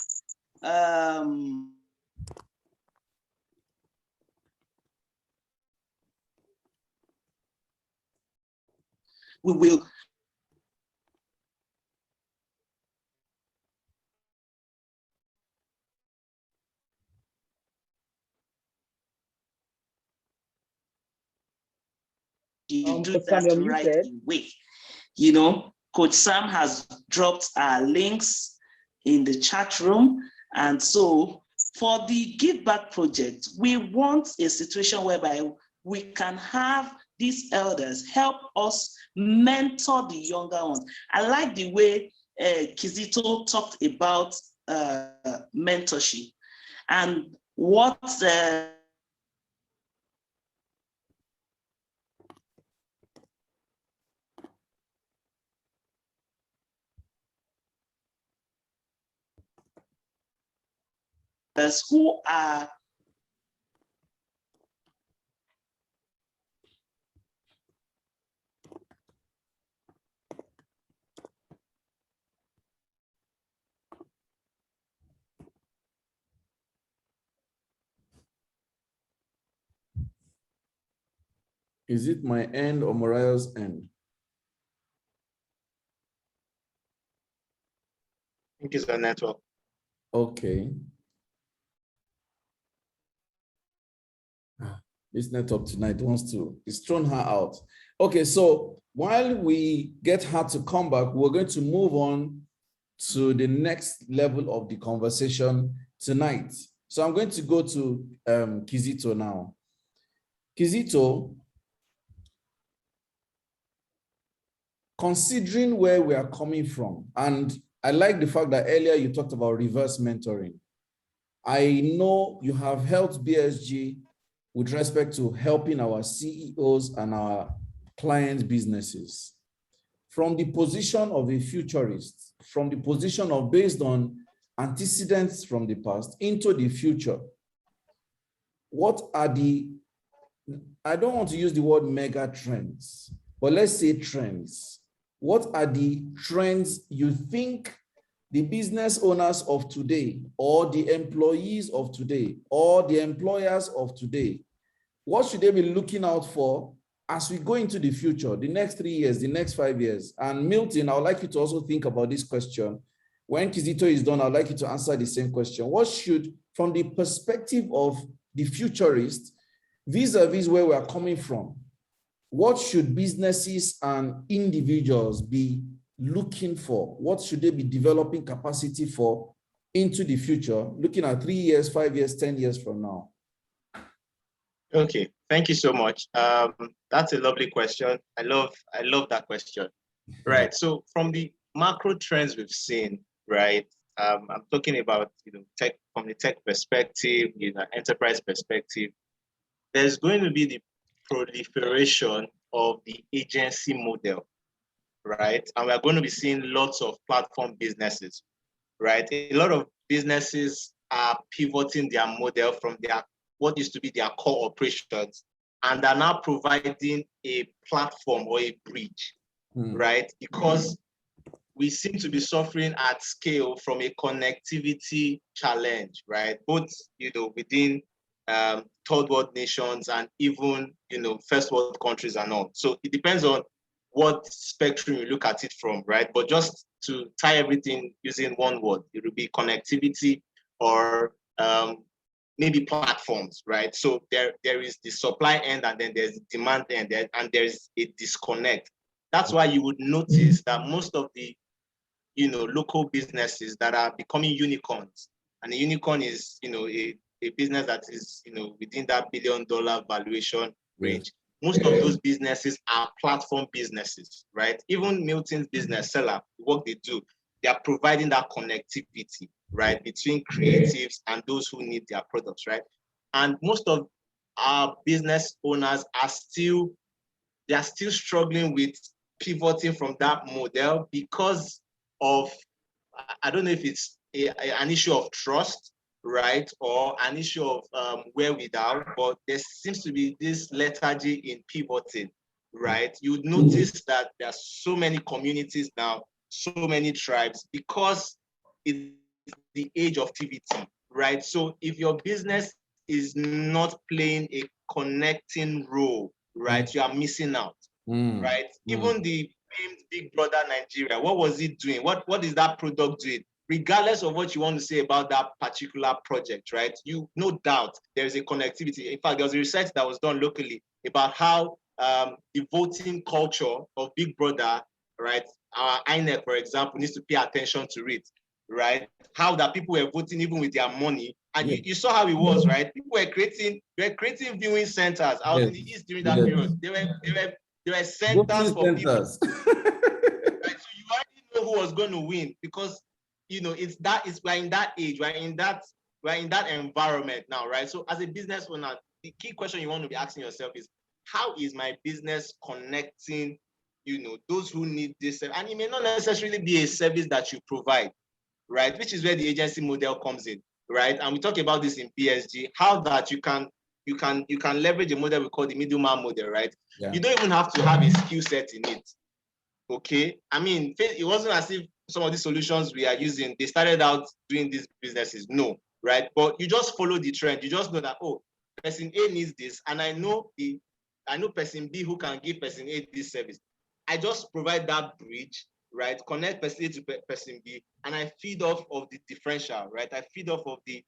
we will do that right away. You know, Coach Sam has dropped our links in the chat room. And so for the Give Back Project, we want a situation whereby we can have these elders help us mentor the younger ones. I like the way Kizito talked about mentorship and what who are Is it my end or Mariah's end? I think it's the network. Okay. This network tonight it's thrown her out. Okay, so while we get her to come back, we're going to move on to the next level of the conversation tonight. So I'm going to go to Kizito now. Kizito, considering where we are coming from, and I like the fact that earlier you talked about reverse mentoring. I know you have helped BSG with respect to helping our CEOs and our clients' businesses. From the position of a futurist, from the position of based on antecedents from the past into the future, what are the, I don't want to use the word mega trends, but let's say trends. What are the trends you think the business owners of today, or the employees of today, or the employers of today, what should they be looking out for as we go into the future, the next 3 years, the next 5 years? And Milton, I would like you to also think about this question. When Kizito is done, I'd like you to answer the same question. What should, from the perspective of the futurist, vis-a-vis where we are coming from, what should businesses and individuals be looking for? What should they be developing capacity for into the future, looking at 3 years, 5 years, 10 years from now? Okay, thank you so much. That's a lovely question. I love that question. Right. So from the macro trends we've seen, right? I'm talking about tech, from the tech perspective, enterprise perspective. There's going to be the proliferation of the agency model, right? And we're going to be seeing lots of platform businesses, right? A lot of businesses are pivoting their model from their what used to be their core operations and are now providing a platform or a bridge, right? Because we seem to be suffering at scale from a connectivity challenge, right? Both, within third world nations and even, first world countries and all. So it depends on what spectrum you look at it from, right? But just to tie everything using one word, it would be connectivity or maybe platforms, right? So there is the supply end and then there's the demand end and there's a disconnect. That's why you would notice that most of the local businesses that are becoming unicorns, and a unicorn is a business that is within that $1 billion valuation range. Most of those businesses are platform businesses, right? Even Milton's business seller, what they do, they are providing that connectivity, right, between creatives and those who need their products, right? And most of our business owners are still struggling with pivoting from that model because of, I don't know if it's an issue of trust, right, or an issue of wherewithal, but there seems to be this lethargy in pivoting, right? You would notice that there are so many communities now, so many tribes, because it's the age of TVT, right? So if your business is not playing a connecting role, right, you are missing out, right? Even the famed Big Brother Nigeria, what was it doing? What is that product doing? Regardless of what you want to say about that particular project, right? No doubt there is a connectivity. In fact, there was a research that was done locally about how the voting culture of Big Brother, right? Our INEC, for example, needs to pay attention to it, right? How that people were voting even with their money. And you saw how it was, right? People were creating viewing centers out in the East during that period. There were centers for people. Right? So you already know who was going to win because we're in that age, we're in that environment now, right? So as a business owner, the key question you want to be asking yourself is, how is my business connecting, those who need this? And it may not necessarily be a service that you provide, right? Which is where the agency model comes in, right? And we talk about this in PSG, how that you can leverage a model we call the middleman model, right? Yeah. You don't even have to have a skill set in it. Okay. I mean, it wasn't as if some of the solutions we are using, they started out doing these businesses. No, right? But you just follow the trend. You just know that, oh, person A needs this, and I know person B who can give person A this service. I just provide that bridge, right? Connect person A to person B, and I feed off of the differential, right? I feed off of the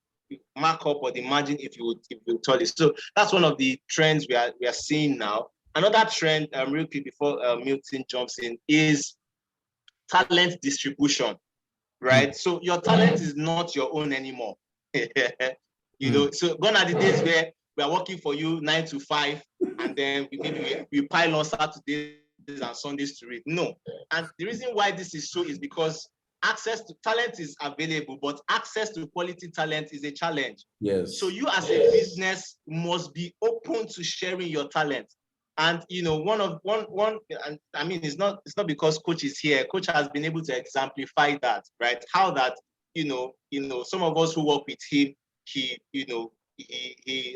markup or the margin, if you tell it. So that's one of the trends we are seeing now. Another trend, real quick before Milton jumps in, is talent distribution, right? So your talent is not your own anymore. So gone are the days where we are working for you 9 to 5, and then we pile on Saturdays and Sundays to read. No. And the reason why this is so is because access to talent is available, but access to quality talent is a challenge. Yes. So you as a business must be open to sharing your talent. And and I mean, it's not because Coach is here. Coach has been able to exemplify that, right? How that some of us who work with him, he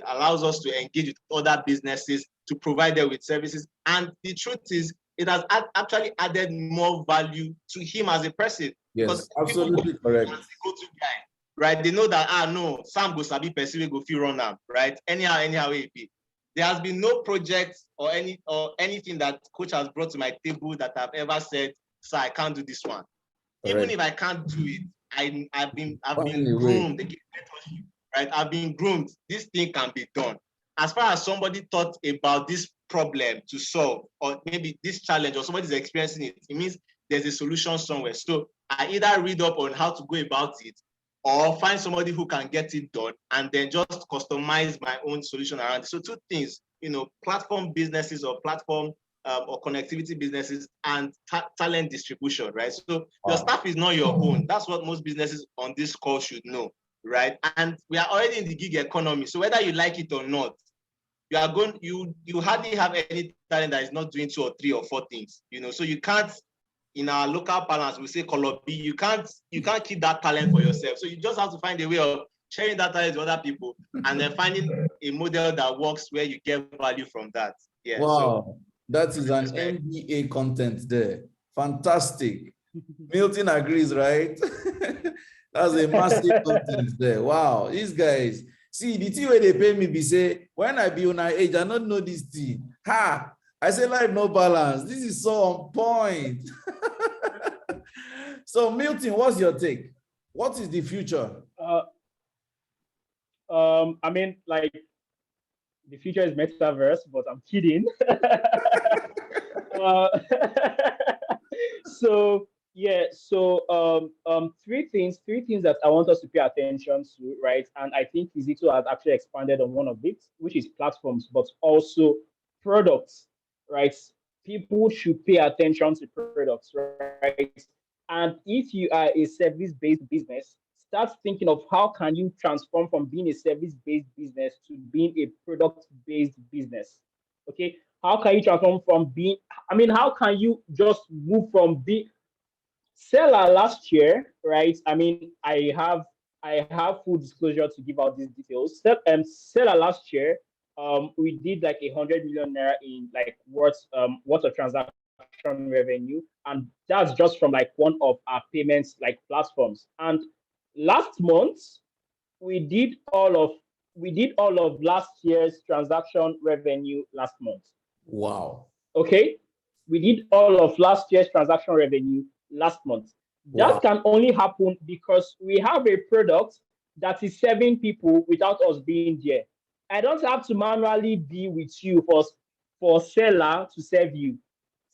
allows us to engage with other businesses to provide them with services. And the truth is, it has actually added more value to him as a person. Yes, absolutely correct. Go-to guy, right? They know that no, Sam go sabi person will go feel run am, right? Anyhow it be. There has been no project or anything that Coach has brought to my table that I've ever said, "Sir, I can't do this one." Correct. Even if I can't do it, I've been groomed, right? I've been groomed. This thing can be done. As far as somebody thought about this problem to solve, or maybe this challenge, or somebody's experiencing it, it means there's a solution somewhere. So I either read up on how to go about it, or find somebody who can get it done, and then just customize my own solution around it. So two things, platform businesses or platform or connectivity businesses and talent distribution, right? So your staff is not your own. That's what most businesses on this call should know, right? And we are already in the gig economy. So whether you like it or not, you hardly have any talent that is not doing 2 or 3 or 4 things, so you can't, in our local balance, we say color B, you can't keep that talent for yourself. So you just have to find a way of sharing data with other people, and then finding a model that works where you get value from that. Yeah. Wow, So, that is an MBA content there. Fantastic. Milton agrees, right? That's a massive content there. Wow, these guys. See, the thing where they pay me be say, when I be on my age, I don't know this thing. Ha! I say life no balance. This is so on point. So Milton, what's your take? What is the future? I mean, like, the future is metaverse, but I'm kidding. uh, so yeah, so three things that I want us to pay attention to, right? And I think Kizito has actually expanded on one of it, which is platforms, but also products, right? People should pay attention to products, right? And if you are a service-based business, start thinking of how can you transform from being a service-based business to being a product-based business. Okay, how can you transform from being? I mean, how can you just move from being seller last year, right? I mean, I have full disclosure to give out these details. Seller last year, we did like 100 million naira in like worth of transaction revenue, and that's just from like one of our payments like platforms. And last month, we did all of last year's transaction revenue last month. Wow. Okay, we did all of last year's transaction revenue last month. That Wow. can only happen because we have a product that is serving people without us being there. I don't have to manually be with you for seller to serve you.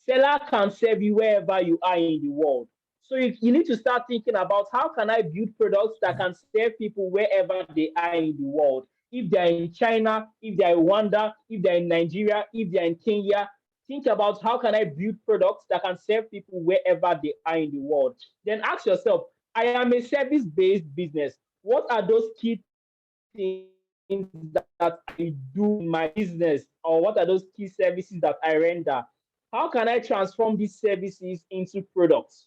Seller can serve you wherever you are in the world. So you need to start thinking about how can I build products that can serve people wherever they are in the world. If they're in China, if they're in Rwanda, if they're in Nigeria, if they're in Kenya, think about how can I build products that can serve people wherever they are in the world. Then ask yourself, I am a service-based business. What are those key things that I do in my business, or what are those key services that I render? How can I transform these services into products?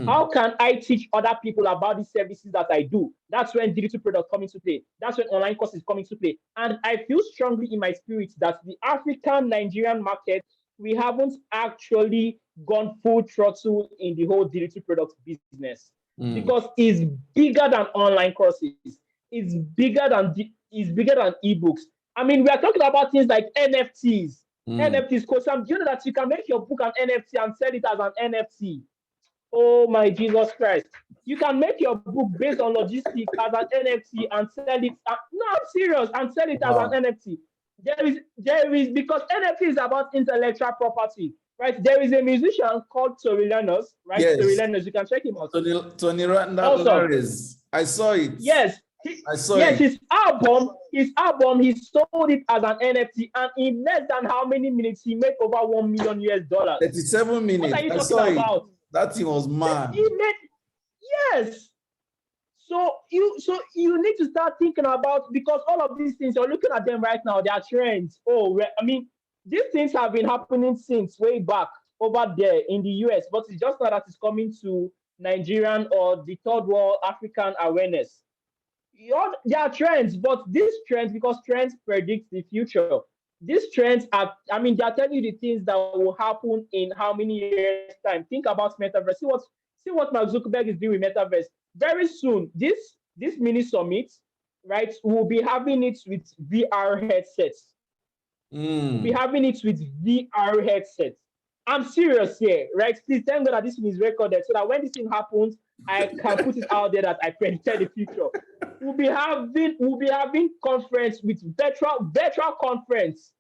How can I teach other people about these services that I do? That's when digital products come into play. That's when online courses come into play. And I feel strongly in my spirit that the African Nigerian market, we haven't actually gone full throttle in the whole digital products business because it's bigger than online courses. It's bigger than ebooks. I mean, we are talking about things like NFTs. NFTs, because do you know that you can make your book an NFT and sell it as an NFT? Oh my Jesus Christ. You can make your book based on logistics as an NFT and sell it. No, I'm serious, and sell it as an NFT. There is because NFT is about intellectual property, right? There is a musician called Tory Lanez, right? Yes. Tory Lanez, you can check him out. Tony Lanez. I saw it. Yes. His album, he sold it as an NFT, and in less than how many minutes he made over $1 million US. 37 minutes. What are you talking about? That thing was mad. Yes. So you need to start thinking about, because all of these things, you're looking at them right now, they are trends. I mean, these things have been happening since way back over there in the US, but it's just not that it's coming to Nigerian or the third world African awareness. There are trends, but these trends, because trends predict the future. These trends are, I mean, they are telling you the things that will happen in how many years' time. Think about metaverse. See what Mark Zuckerberg is doing with metaverse. Very soon, this mini summit, right, we'll be having it with VR headsets. We'll be having it with VR headsets. I'm serious here, right? Please thank God that this thing is recorded so that when this thing happens, I can put it out there that I predicted the future. We'll be having conference with virtual conference.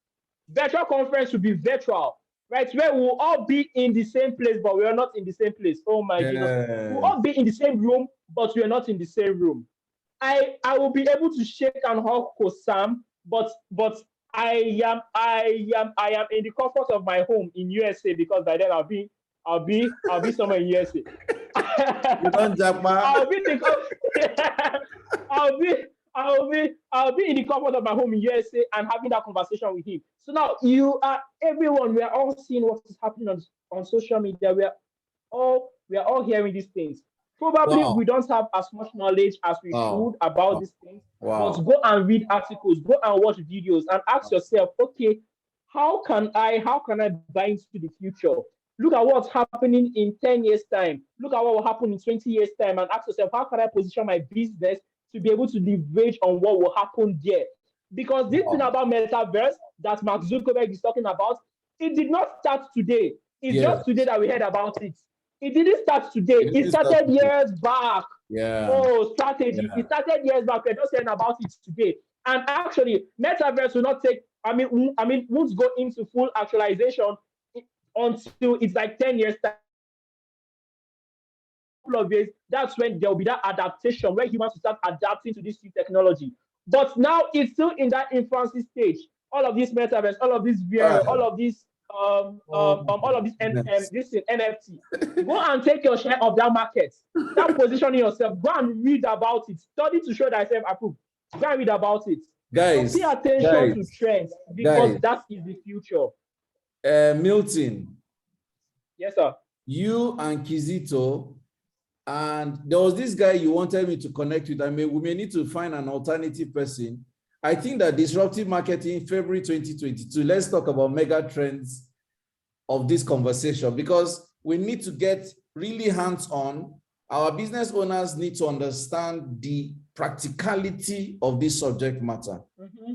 Virtual conference will be virtual, right? Where we'll all be in the same place, but we are not in the same place. Oh my goodness. We'll all be in the same room, but we are not in the same room. I will be able to shake and hug Sam, but I am in the comfort of my home in USA, because by then I'll be somewhere in USA. You don't jump, man. I'll be in the comfort of my home in USA and having that conversation with him. So now everyone, we are all seeing what is happening on social media. We are all hearing these things. Probably Wow. we don't have as much knowledge as we Wow. should about Wow. these things. Wow. But go and read articles, go and watch videos, and ask yourself, okay, how can I buy into the future? Look at what's happening in 10 years' time. Look at what will happen in 20 years' time, and ask yourself, how can I position my business to be able to leverage on what will happen there? Because this thing about metaverse that Mark Zuckerberg is talking about, it did not start today. It's just today that we heard about it. It didn't start today. It started years back. Yeah. Oh, strategy. It started years back. We're just hearing about it today. And actually, metaverse will not take, won't go into full actualization until it's like 10 years time. Of years, that's when there will be that adaptation where humans will start adapting to this new technology. But now it's still in that infancy stage. All of these metaverse, all of this VR, all of these all of this NFT. Go and take your share of that market. Start positioning yourself. Go and read about it. Study to show that self approved. Go and read about it. Guys, so pay attention to trends because that is the future. Milton. Yes, sir. You and Kizito, and there was this guy you wanted me to connect with. We may need to find an alternative person. I think that disruptive marketing, February 2022, let's talk about mega trends of this conversation because we need to get really hands-on. Our business owners need to understand the practicality of this subject matter. Mm-hmm.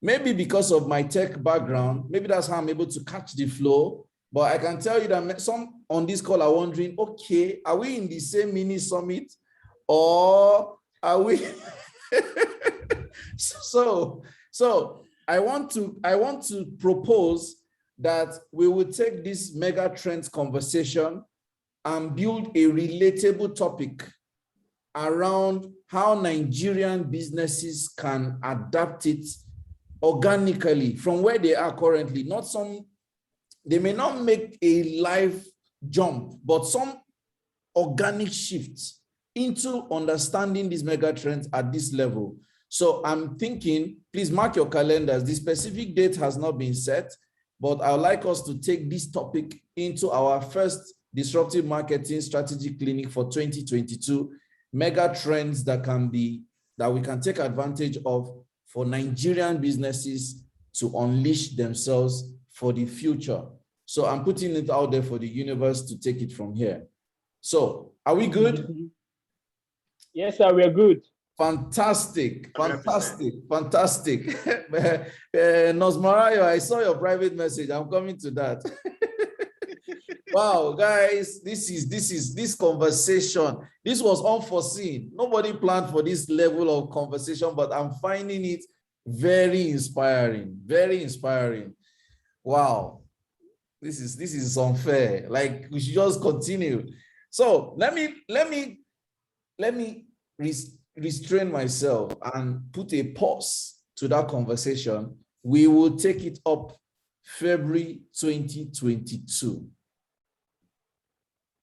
Maybe because of my tech background, maybe that's how I'm able to catch the flow. But I can tell you that some on this call are wondering, okay, are we in the same mini summit or are we? So I want to propose that we will take this mega trends conversation and build a relatable topic around how Nigerian businesses can adapt it organically from where they are currently. They may not make a live jump, but some organic shifts into understanding these mega trends at this level. So I'm thinking, please mark your calendars. The specific date has not been set, but I would like us to take this topic into our first disruptive marketing strategy clinic for 2022, mega trends that we can take advantage of for Nigerian businesses to unleash themselves for the future. So I'm putting it out there for the universe to take it from here. So are we good? Yes, sir, we're good. Fantastic. Nosmarayo, I saw your private message. I'm coming to that. Wow, guys, this conversation. This was unforeseen. Nobody planned for this level of conversation, but I'm finding it very inspiring. Very inspiring. Wow. This is unfair. Like we should just continue. So let me restrain myself and put a pause to that conversation. We will take it up February 2022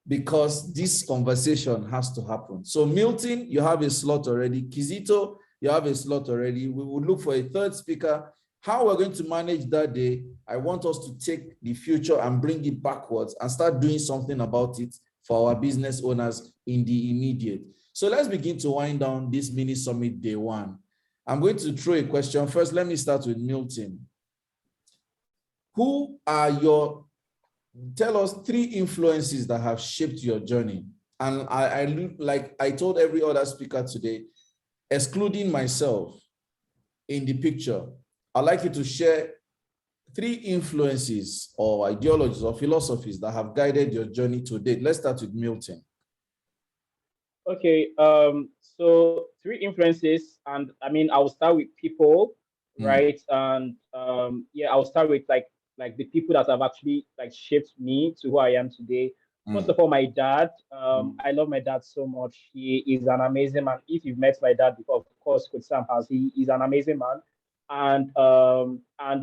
because this conversation has to happen. So Milton, you have a slot already. Kizito, you have a slot already. We will look for a third speaker. How we're going to manage that day, I want us to take the future and bring it backwards and start doing something about it for our business owners in the immediate. So let's begin to wind down this mini summit day one. I'm going to throw a question. First, let me start with Milton. Tell us 3 influences that have shaped your journey. And I told every other speaker today, excluding myself in the picture, I'd like you to share 3 influences or ideologies or philosophies that have guided your journey to date. Let's start with Milton. Okay, so 3 influences, and I will start with people, right? And I'll start with like the people that have actually shaped me to who I am today. First of all, my dad. I love my dad so much. He is an amazing man. If you've met my dad before, of course, Coach Sam has. He is an amazing man, and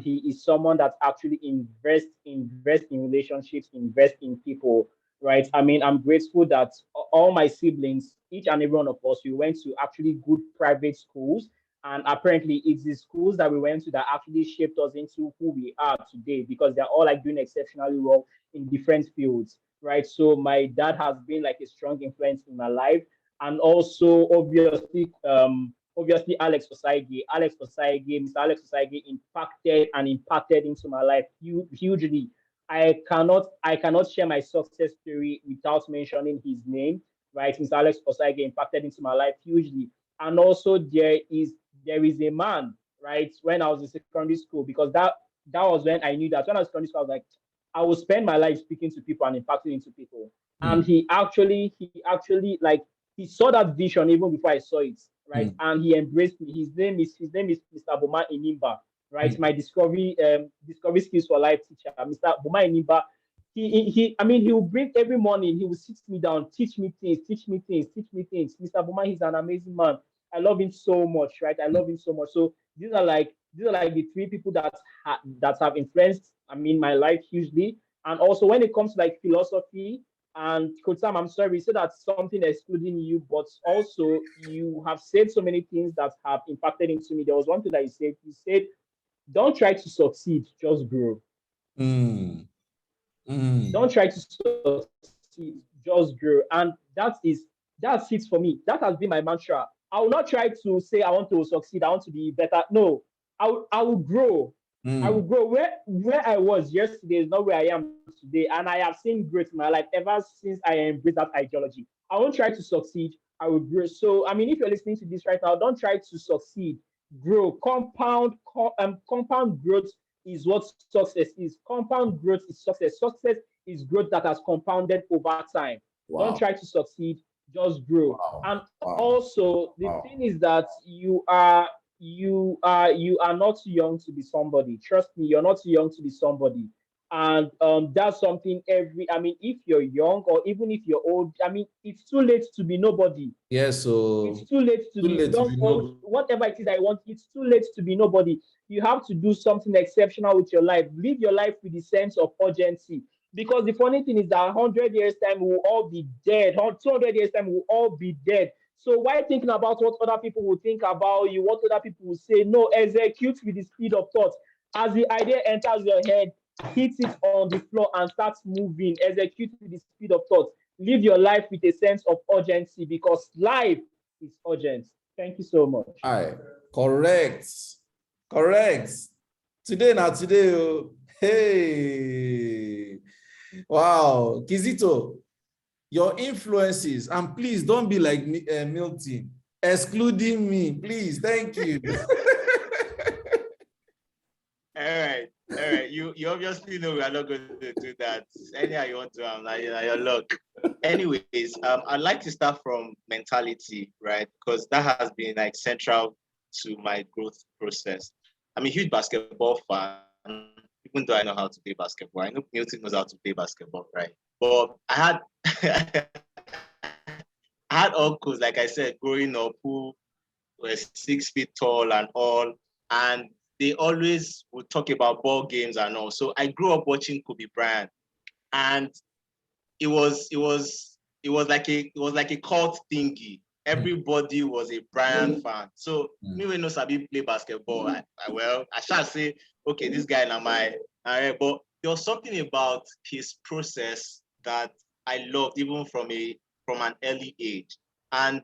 he is someone that actually invests in relationships, invest in people. Right. I'm grateful that all my siblings, each and every one of us, we went to actually good private schools. And apparently, it's the schools that we went to that actually shaped us into who we are today, because they're all like doing exceptionally well in different fields, right? So my dad has been like a strong influence in my life, and also obviously Mr. Alex Osaige impacted into my life hugely. I cannot share my success story without mentioning his name, right? Mr. Alex Osaige impacted into my life hugely. And also there is a man, right? When I was in secondary school, because that was when I knew that when I was in secondary school, I was like, I will spend my life speaking to people and impacting into people. And he actually like he saw that vision even before I saw it, right? And he embraced me. His name is Mr. Boma Inimba, right? My discovery skills for life teacher, Mr. Boma Inimba. I mean, he will bring every morning. He will sit me down, teach me things, teach me things, teach me things. Mr. Boma, he's an amazing man. I love him so much, right? I love him so much. So these are like the three people that have influenced, I mean, my life hugely. And also when it comes to like philosophy, and Coach Sam, I'm sorry, you said that something excluding you, but also you have said so many things that have impacted into me. There was one thing that you said. You said, "Don't try to succeed, just grow." Mm. Mm. Don't try to succeed, just grow. And that's it for me. That has been my mantra. I will not try to say I want to succeed, I want to be better. No, I will grow. I will Mm. grow. Where I was yesterday is not where I am today. And I have seen growth in my life ever since I embraced that ideology. I won't try to succeed, I will grow. So I mean, if you're listening to this right now, don't try to succeed. Grow. Compound growth is what success is. Compound growth is success. Success is growth that has compounded over time. Don't Wow. try to succeed, just grow. Wow. And Wow. also, the Wow. thing is that you are not too young to be somebody. Trust me, you're not too young to be somebody. And that's something I mean, if you're young or even if you're old, I mean, it's too late to be nobody. Yes, It's so too late to too be late to young, be old, no. whatever it is I want. It's too late to be nobody. You have to do something exceptional with your life. Live your life with the sense of urgency. Because the funny thing is that 100 years' time, we will all be dead. 200 years' time, we will all be dead. So why thinking about what other people will think about you, what other people will say? No, execute with the speed of thought. As the idea enters your head, hit it on the floor and start moving. Execute with the speed of thought. Live your life with a sense of urgency, because life is urgent. Thank you so much. Aye. Correct. Correct. Today, not today. Oh. Hey. Wow. Kizito, your influences, and please don't be like Milton, excluding me. Please. Thank you. All right. All right. You obviously know we are not going to do that. Anyhow you want to, like, your luck. Anyways, I'd like to start from mentality, right? Because that has been like central to my growth process. I'm a huge basketball fan, even though I know how to play basketball. I know Milton knows how to play basketball, right? But I had I had uncles, like I said, growing up who were 6 feet tall and all, and they always would talk about ball games and all. So I grew up watching Kobe Bryant, and it was like a cult thingy. Everybody was a Bryant fan. So me when no sabi play basketball, I shall say, okay, this guy na my, but there was something about his process that I loved even from an early age. And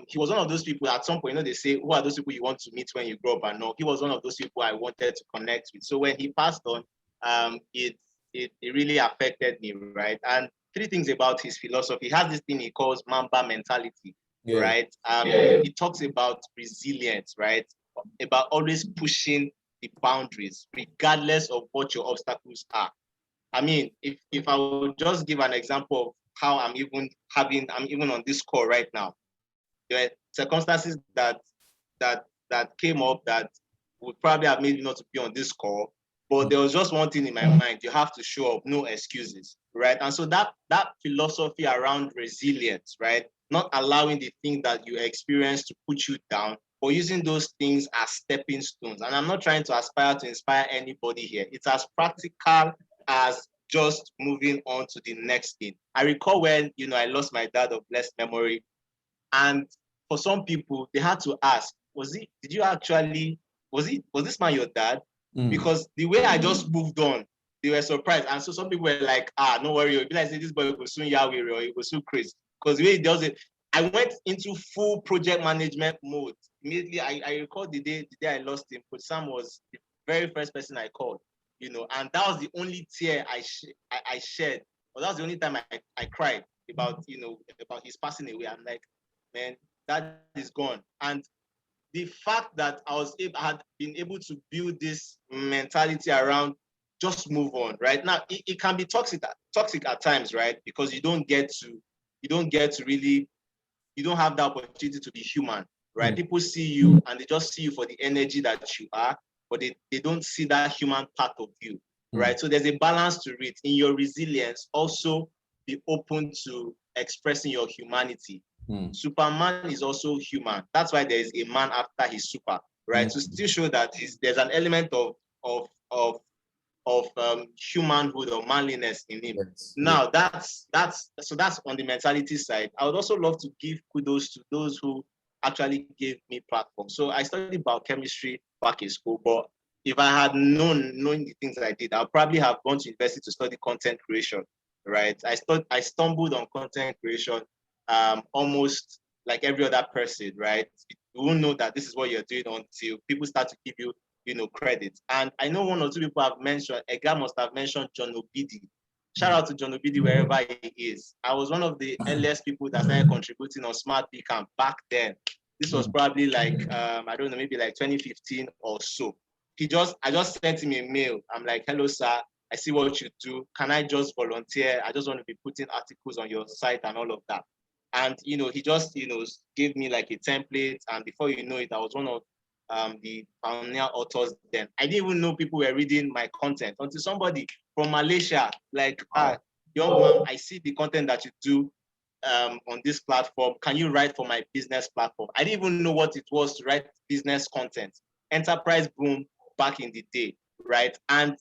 he was one of those people at some point, they say, who are those people you want to meet when you grow up? And no, he was one of those people I wanted to connect with. So when he passed on, it really affected me, right? And three things about his philosophy. He has this thing he calls Mamba Mentality, right? He talks about resilience, right? About always pushing the boundaries, regardless of what your obstacles are. I mean, if I would just give an example of how I'm even on this call right now, there are circumstances that came up that would probably have made me not to be on this call. But there was just one thing in my mind: you have to show up, no excuses, right? And so that philosophy around resilience, right? Not allowing the thing that you experience to put you down, but using those things as stepping stones. And I'm not trying to aspire to inspire anybody here. It's as practical as just moving on to the next thing. I recall when I lost my dad of blessed memory, and for some people, they had to ask, did you actually, was this man your dad? Mm. Because the way I just moved on, they were surprised. And so some people were like, no worry, you'll be like, this boy will soon Yahweh, or he will soon Chris. Because the way he does it, I went into full project management mode. Immediately, I recall the day I lost him, Coach Sam was the very first person I called, you know, and that was the only tear I shed. But that was the only time I cried about, you know, about his passing away. I'm like, man, that is gone. And the fact that I had been able to build this mentality around just move on, right? Now, it can be toxic at times, right? Because you don't get to really, you don't have the opportunity to be human, right? People see you and they just see you for the energy that you are, but they don't see that human part of you, right? So there's a balance to it. In your resilience, also be open to expressing your humanity. Superman is also human. That's why there is a man after his super, right? To still show that there's an element of humanhood or manliness in him. Yes. Now that's on the mentality side. I would also love to give kudos to those who actually gave me platform. So I studied biochemistry back in school, but if I had known the things I did, I'll probably have gone to university to study content creation, right? I stumbled on content creation almost like every other person, right? You won't know that this is what you're doing until people start to give you, you know, credit. And I know one or two people have mentioned, Edgar must have mentioned John Obidi. Shout out to John Obidi wherever he is. I was one of the earliest people that started contributing on Smart Beacon back then. This was probably like, I don't know, maybe like 2015 or so. I just sent him a mail. I'm like, hello, sir. I see what you do. Can I just volunteer? I just want to be putting articles on your site and all of that. And, you know, he just, you know, gave me like a template. And before you know it, I was one of the pioneer authors then. I didn't even know people were reading my content until somebody from Malaysia, like, young man, I see the content that you do on this platform. Can you write for my business platform? I didn't even know what it was to write business content. Enterprise boom back in the day, right? And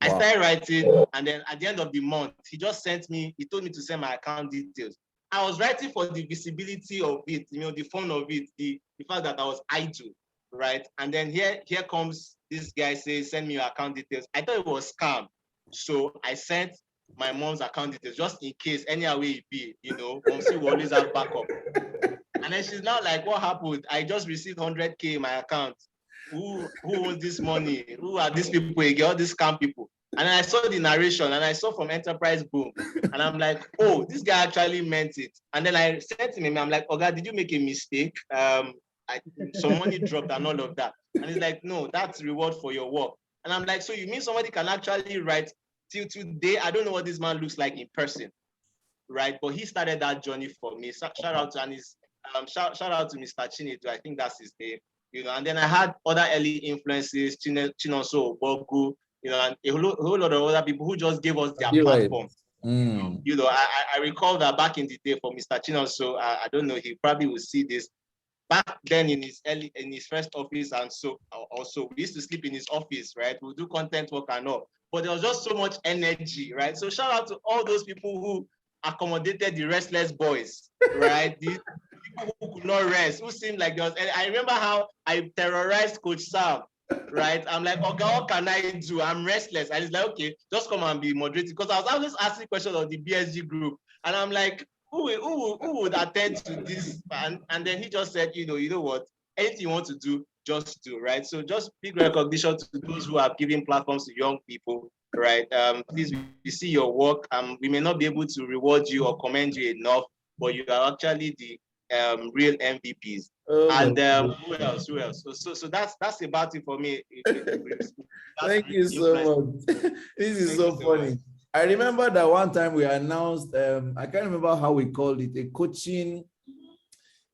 I started writing, and then at the end of the month, he told me to send my account details. I was writing for the visibility of it, you know, the fun of it, the fact that I was idle, right? And then here comes this guy says, send me your account details. I thought it was scam. So I sent my mom's account details just in case any way it be, you know, Momsi will always have backup. And then she's now like, what happened? I just received 100K in my account. Who owns this money? Who are these people? You get all these scam people. And I saw the narration and I saw from Enterprise Boom. And I'm like, oh, this guy actually meant it. And then I said to him, I'm like, Oga, did you make a mistake? Some money dropped and all of that. And he's like, no, that's reward for your work. And I'm like, so you mean somebody can actually write till today? I don't know what this man looks like in person, right? But he started that journey for me. Shout out to shout out to Mr. Chinedu. I think that's his name. You know, and then I had other early influences, Chinonso, Bogu, you know, and a whole lot of other people who just gave us their platform. You know, I recall that back in the day for Mr. Chinonso, I don't know, he probably will see this. Back then in his first office, and so also we used to sleep in his office, right? We'll do content work and all, but there was just so much energy, right? So shout out to all those people who accommodated the restless boys, right? These people who could not rest, who seemed like there was. I remember how I terrorized Coach Sam, right? I'm like, okay, what can I do? I'm restless. And he's like, okay, just come and be moderated. Because I was always asking questions of the BSG group, and I'm like, who would attend to this? And then he just said, you know what? Anything you want to do, just do, right? So just big recognition to those who are giving platforms to young people, right? Please, we see your work. We may not be able to reward you or commend you enough, but you are actually the real MVPs. And who else? So that's about it for me. Thank you so much. This is so funny. I remember that one time we announced, I can't remember how we called it,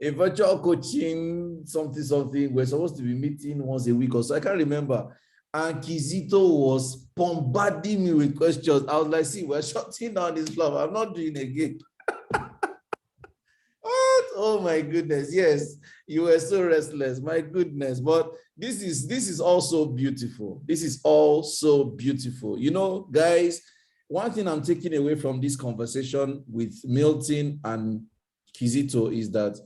a virtual coaching, something. We're supposed to be meeting once a week or so. I can't remember. And Kizito was bombarding me with questions. I was like, see, we're shutting down this platform. I'm not doing it again. What? Oh my goodness. Yes, you were so restless. My goodness. But this is also beautiful. This is all so beautiful. You know, guys, one thing I'm taking away from this conversation with Milton and Kizito is that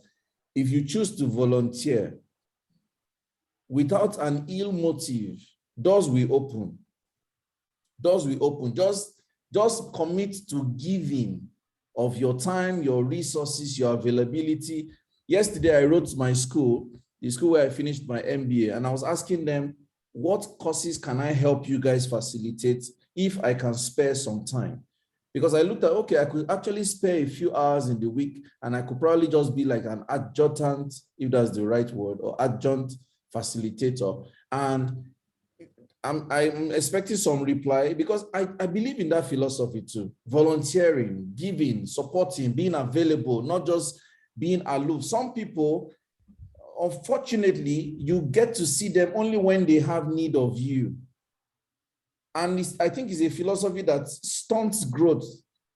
if you choose to volunteer, without an ill motive, doors will open. Doors will open. Just commit to giving of your time, your resources, your availability. Yesterday, I wrote to my school, the school where I finished my MBA, and I was asking them, what courses can I help you guys facilitate if I can spare some time? Because I looked at, okay, I could actually spare a few hours in the week, and I could probably just be like an adjutant, if that's the right word, or adjunct facilitator. And I'm expecting some reply, because I believe in that philosophy too. Volunteering, giving, supporting, being available, not just being aloof. Some people, unfortunately, you get to see them only when they have need of you. And I think it's a philosophy that stunts growth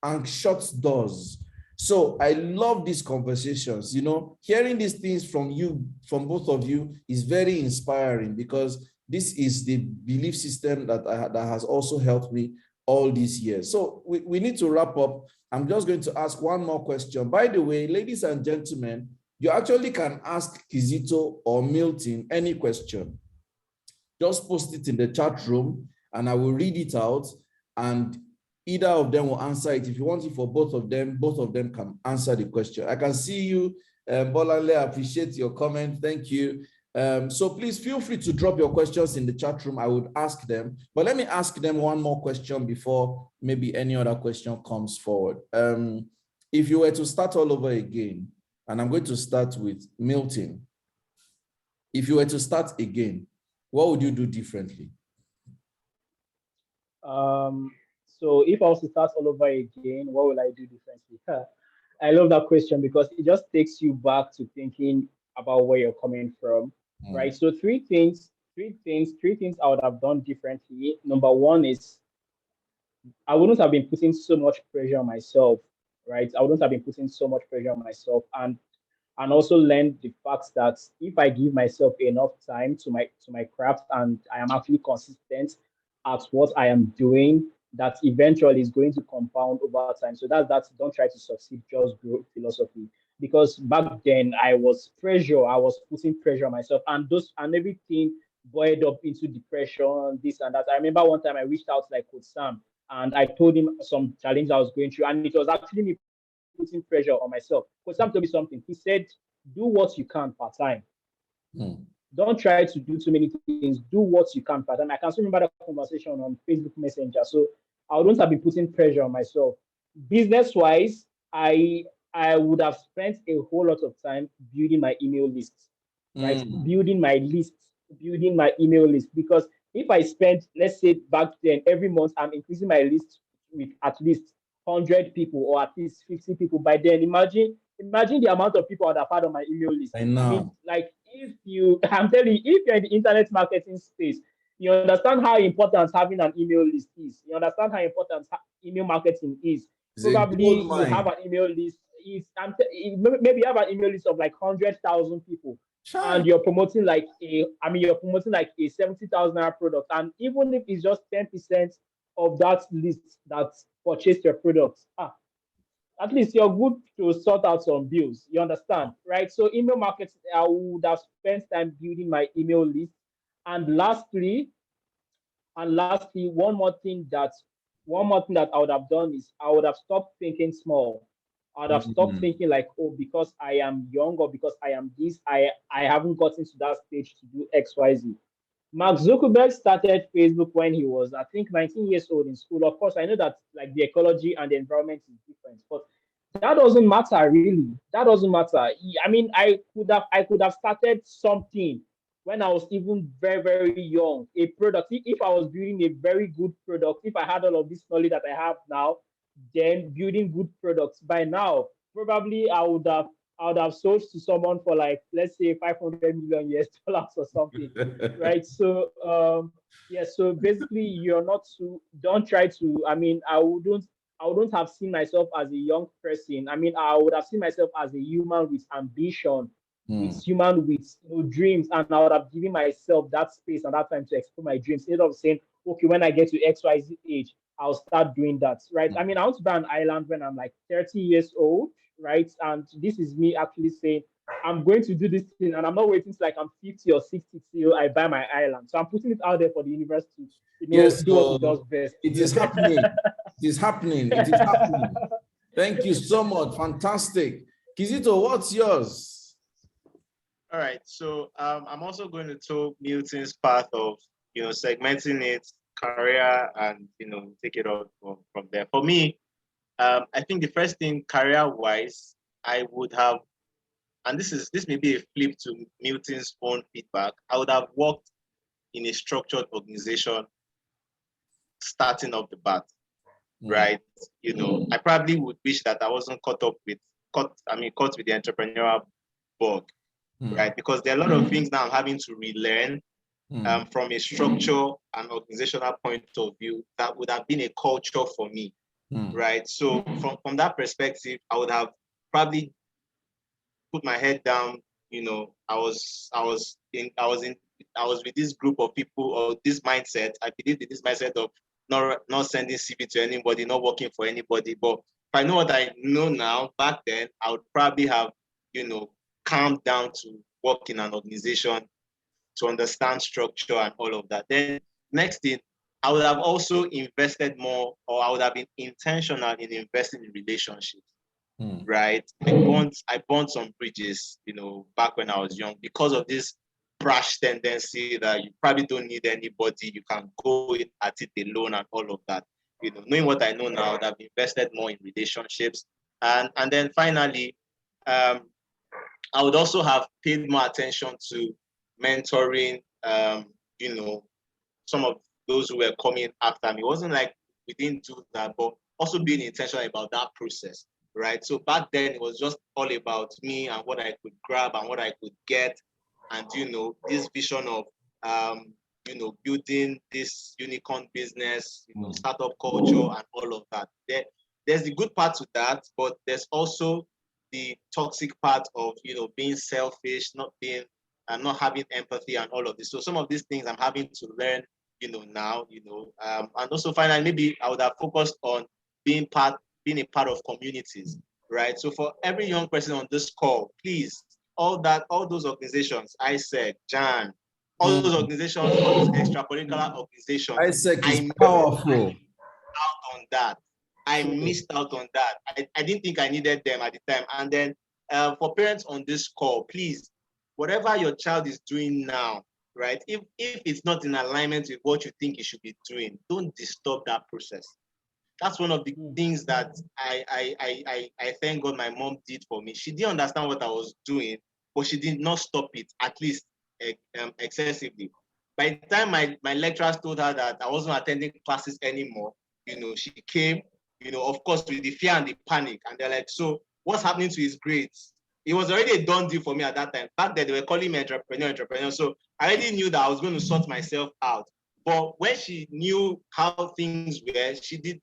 and shuts doors. So I love these conversations. You know, hearing these things from you, from both of you, is very inspiring, because this is the belief system that has also helped me all these years. So we need to wrap up. I'm just going to ask one more question. By the way, ladies and gentlemen, you actually can ask Kizito or Milton any question. Just post it in the chat room, and I will read it out, and either of them will answer it. If you want it for both of them can answer the question. I can see you, Bolanle, I appreciate your comment. Thank you. So please feel free to drop your questions in the chat room. I would ask them, but let me ask them one more question before maybe any other question comes forward. If you were to start all over again, and I'm going to start with Milton. If you were to start again, what would you do differently? So if I was to start all over again, what will I do differently? I love that question, because it just takes you back to thinking about where you're coming from, right? So three things I would have done differently. Number one is, I wouldn't have been putting so much pressure on myself, right? I wouldn't have been putting so much pressure on myself, and also learn the fact that if I give myself enough time to my craft, and I am actually consistent at what I am doing, that eventually is going to compound over time. So that's don't try to succeed, just grow philosophy. Because back then I was putting pressure on myself, and everything boiled up into depression, this and that. I remember one time I reached out to like Coach Sam, and I told him some challenge I was going through, and it was actually me putting pressure on myself. Because Sam told me something. He said, do what you can part time. Don't try to do too many things. Do what you can part time. I can still remember that conversation on Facebook Messenger. So I wouldn't have been putting pressure on myself. Business wise, I would have spent a whole lot of time building my email list, right? Building my email list. Because if I spent, let's say back then, every month I'm increasing my list with at least 100 people or at least 50 people. By then, imagine the amount of people that have had on my email list. I know. I mean, like, I'm telling you, if you're in the internet marketing space, you understand how important having an email list is. You understand how important email marketing is. Probably you have an email list. Maybe you have an email list of like 100,000 people. Sure. And you're promoting like a 70,000 product. And even if it's just 10% of that list that purchased your products, at least you're good to sort out some bills. You understand, right? So email marketing, I would have spent time building my email list. And lastly, one more thing that I would have done is I would have stopped thinking small. I would have stopped thinking like, oh, because I am young or because I am this, I haven't gotten to that stage to do XYZ. Mark Zuckerberg started Facebook when he was, I think, 19 years old in school. Of course, I know that like the ecology and the environment is different, but that doesn't matter really. That doesn't matter. I mean, I could have started something when I was even very, very young. A product. If I was building a very good product, if I had all of this knowledge that I have now, then building good products by now, probably I would have sold to someone for like, let's say $500 million or something, right? So so basically don't try to, I mean, I wouldn't have seen myself as a young person. I mean, I would have seen myself as a human with ambition, with human with dreams, and I would have given myself that space and that time to explore my dreams instead of saying, okay, when I get to XYZ age, I'll start doing that, right? I mean, I want to buy an island when I'm like 30 years old, right? And this is me actually saying I'm going to do this thing, and I'm not waiting till like I'm 50 or 60 till I buy my island. So I'm putting it out there for the universe to, Yes, do what it does so best. it is happening. It is happening. It is happening. Thank you so much. Fantastic. Kizito, what's yours? All right. So I'm also going to talk Milton's path of, segmenting it, career, and, take it on from there. For me, I think the first thing career-wise, I would have, and this may be a flip to Milton's own feedback, I would have worked in a structured organization starting off the bat, right? I probably would wish that I wasn't caught with the entrepreneurial bug, right? Because there are a lot of things now I'm having to relearn from a structure and organizational point of view that would have been a culture for me, right? So from that perspective, I would have probably put my head down. I was with this group of people, or this mindset. I believe in this mindset of not sending CV to anybody, not working for anybody. But if I know what I know now, back then I would probably have, calmed down to work in an organization, to understand structure and all of that. Then next thing, I would have also invested more, or I would have been intentional in investing in relationships. Right? I burned some bridges, back when I was young, because of this brash tendency that you probably don't need anybody, you can go at it alone and all of that. Knowing what I know now, that I've invested more in relationships. And then finally, I would also have paid more attention to mentoring, some of those who were coming after me. It wasn't like we didn't do that, but also being intentional about that process. Right. So back then it was just all about me and what I could grab and what I could get. And, this vision of, building this unicorn business, startup culture and all of that. There's the good part to that, but there's also the toxic part of, being selfish, not having empathy and all of this. So some of these things I'm having to learn, now, and also finally, maybe I would have focused on being a part of communities, right? So for every young person on this call, please, all those organizations, ISEC, Jan, all those organizations, all those extracurricular organizations, ISEC is powerful. I missed out on that. I didn't think I needed them at the time. And then for parents on this call, please, whatever your child is doing now, right? If it's not in alignment with what you think you should be doing, don't disturb that process. That's one of the things that I thank God my mom did for me. She didn't understand what I was doing, but she did not stop it, at least excessively. By the time my lecturers told her that I wasn't attending classes anymore, she came, of course, with the fear and the panic. And they're like, so what's happening to his grades? It was already a done deal for me at that time. Back then, they were calling me entrepreneur. So I already knew that I was going to sort myself out. But when she knew how things were, she did,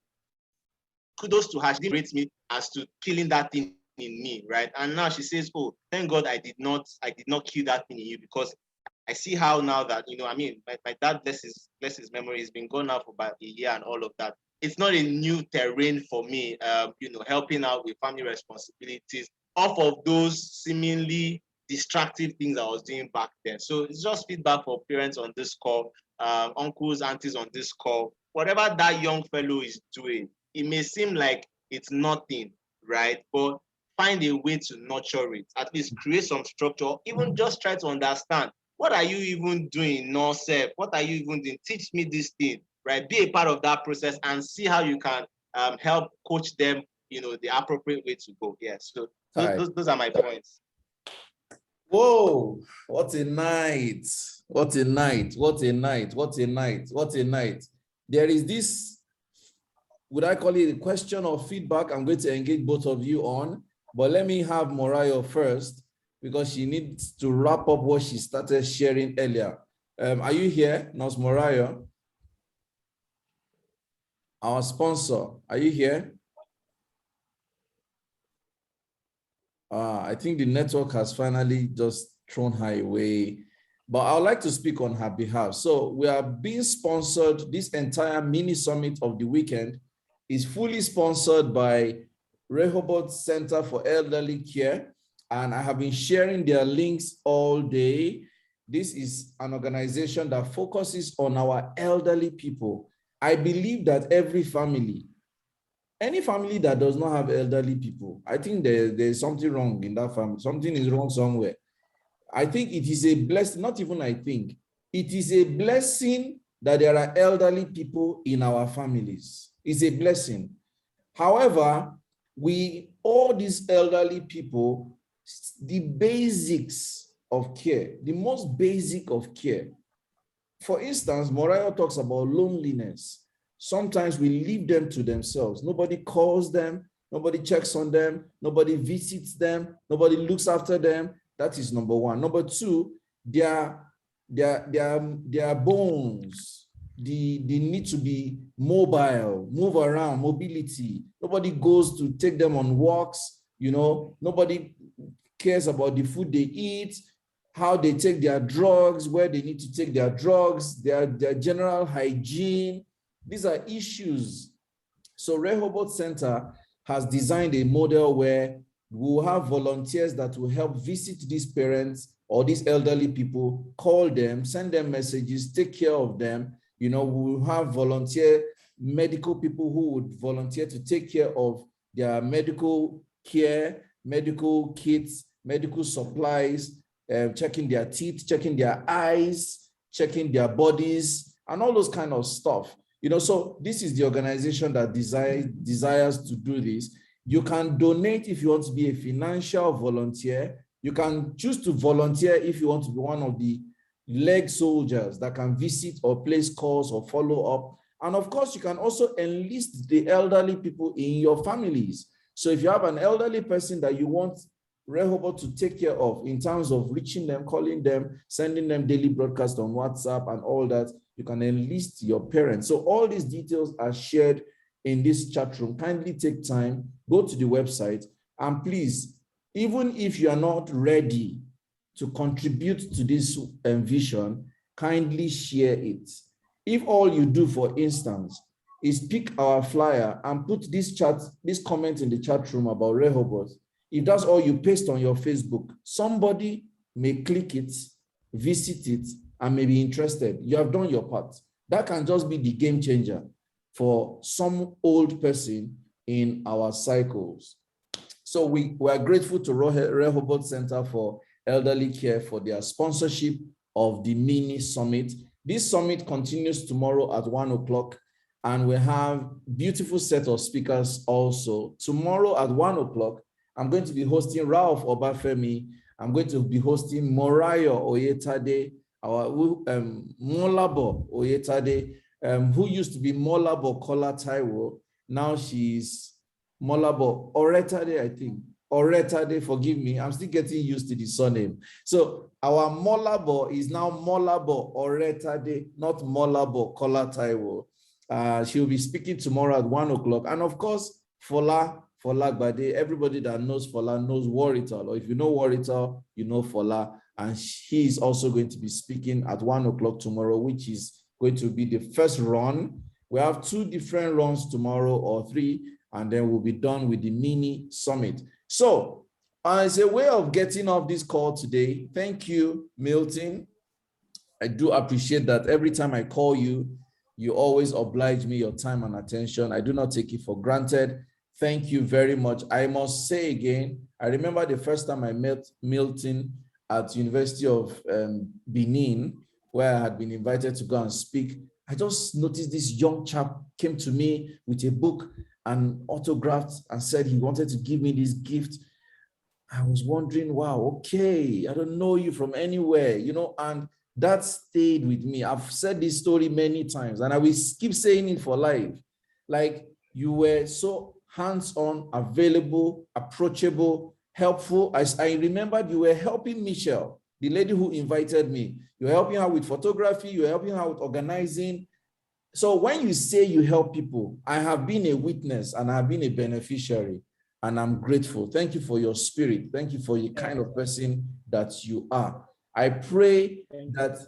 kudos to her, she didn't rate me as to killing that thing in me, right? And now she says, oh, thank God I did not kill that thing in you, because I see how now that, my dad, bless his memory, has been gone now for about a year and all of that. It's not a new terrain for me, helping out with family responsibilities off of those seemingly distractive things I was doing back then. So it's just feedback for parents on this call, uncles, aunties on this call. Whatever that young fellow is doing, it may seem like it's nothing, right? But find a way to nurture it, at least create some structure, even just try to understand, what are you even doing, Norself? What are you even doing? Teach me this thing, right? Be a part of that process and see how you can help coach them, the appropriate way to go. Yeah, so those are my points. Whoa, what a night. What a night. What a night. What a night. What a night. There is this, would I call it a question or feedback I'm going to engage both of you on, but let me have Morayo first, because she needs to wrap up what she started sharing earlier. Are you here, Nurse Morayo? Our sponsor, are you here? I think the network has finally just thrown her away, but I would like to speak on her behalf. So we are being sponsored, this entire mini summit of the weekend is fully sponsored by Rehoboth Center for Elderly Care and I have been sharing their links all day. This is an organization that focuses on our elderly people. I believe that every family, any family that does not have elderly people, I think there's something wrong in that family. Something is wrong somewhere. I think it is a blessing, not even I think, it is a blessing that there are elderly people in our families. It's a blessing. However, all these elderly people, the basics of care, the most basic of care. For instance, Morayo talks about loneliness. Sometimes we leave them to themselves. Nobody calls them, nobody checks on them, nobody visits them, nobody looks after them. That is number one. Number two, their bones, they need to be mobile, move around, mobility. Nobody goes to take them on walks, nobody cares about the food they eat, how they take their drugs, where they need to take their drugs, their general hygiene. These are issues. So Rehoboth Center has designed a model where we'll have volunteers that will help visit these parents or these elderly people, call them, send them messages, take care of them. We'll have medical people who would volunteer to take care of their medical care, medical kits, medical supplies, checking their teeth, checking their eyes, checking their bodies, and all those kind of stuff. So this is the organization that desires to do this. You can donate if you want to be a financial volunteer. You can choose to volunteer if you want to be one of the leg soldiers that can visit or place calls or follow up. And of course, you can also enlist the elderly people in your families. So if you have an elderly person that you want Rehoboth to take care of in terms of reaching them, calling them, sending them daily broadcasts on WhatsApp and all that, you can enlist your parents. So all these details are shared in this chat room. Kindly take time, go to the website, and please, even if you are not ready to contribute to this vision, kindly share it. If all you do, for instance, is pick our flyer and put this comment in the chat room about Rehoboth, if that's all you paste on your Facebook, somebody may click it, visit it, and may be interested. You have done your part. That can just be the game changer for some old person in our cycles. So we are grateful to Rehoboth Center for Elderly Care for their sponsorship of the mini summit. This summit continues tomorrow at 1 o'clock, and we have beautiful set of speakers also. Tomorrow at 1 o'clock, I'm going to be hosting Ralph Obafemi. I'm going to be hosting Morayo Oyetade, our Molabo Oyetade, who used to be Molabo Kola Taiwo. Now she's Molabo Oretade, I think. Oretade, forgive me. I'm still getting used to the surname. So our Molabo is now Molabo Oretade, not Molabo Kola Taiwo. She'll be speaking tomorrow at 1 o'clock. And of course, Fola Gbade, everybody that knows Fola knows Warital, or if you know Warital, you know Fola, and she is also going to be speaking at 1 o'clock tomorrow, which is going to be the first run. We have 2 different runs tomorrow, or 3, and then we'll be done with the mini summit. So as a way of getting off this call today, thank you, Milton. I do appreciate that every time I call you, you always oblige me your time and attention. I do not take it for granted. Thank you very much. I must say again, I remember the first time I met Milton at University of Benin, where I had been invited to go and speak. I just noticed this young chap came to me with a book and autographed and said he wanted to give me this gift. I was wondering, wow, okay, I don't know you from anywhere, and that stayed with me. I've said this story many times, and I will keep saying it for life. Like, you were so hands-on, available, approachable, helpful. I remembered you were helping Michelle, the lady who invited me. You were helping her with photography, you were helping her with organizing. So when you say you help people, I have been a witness and I have been a beneficiary, and I'm grateful. Thank you for your spirit. Thank you for the kind of person that you are. I pray that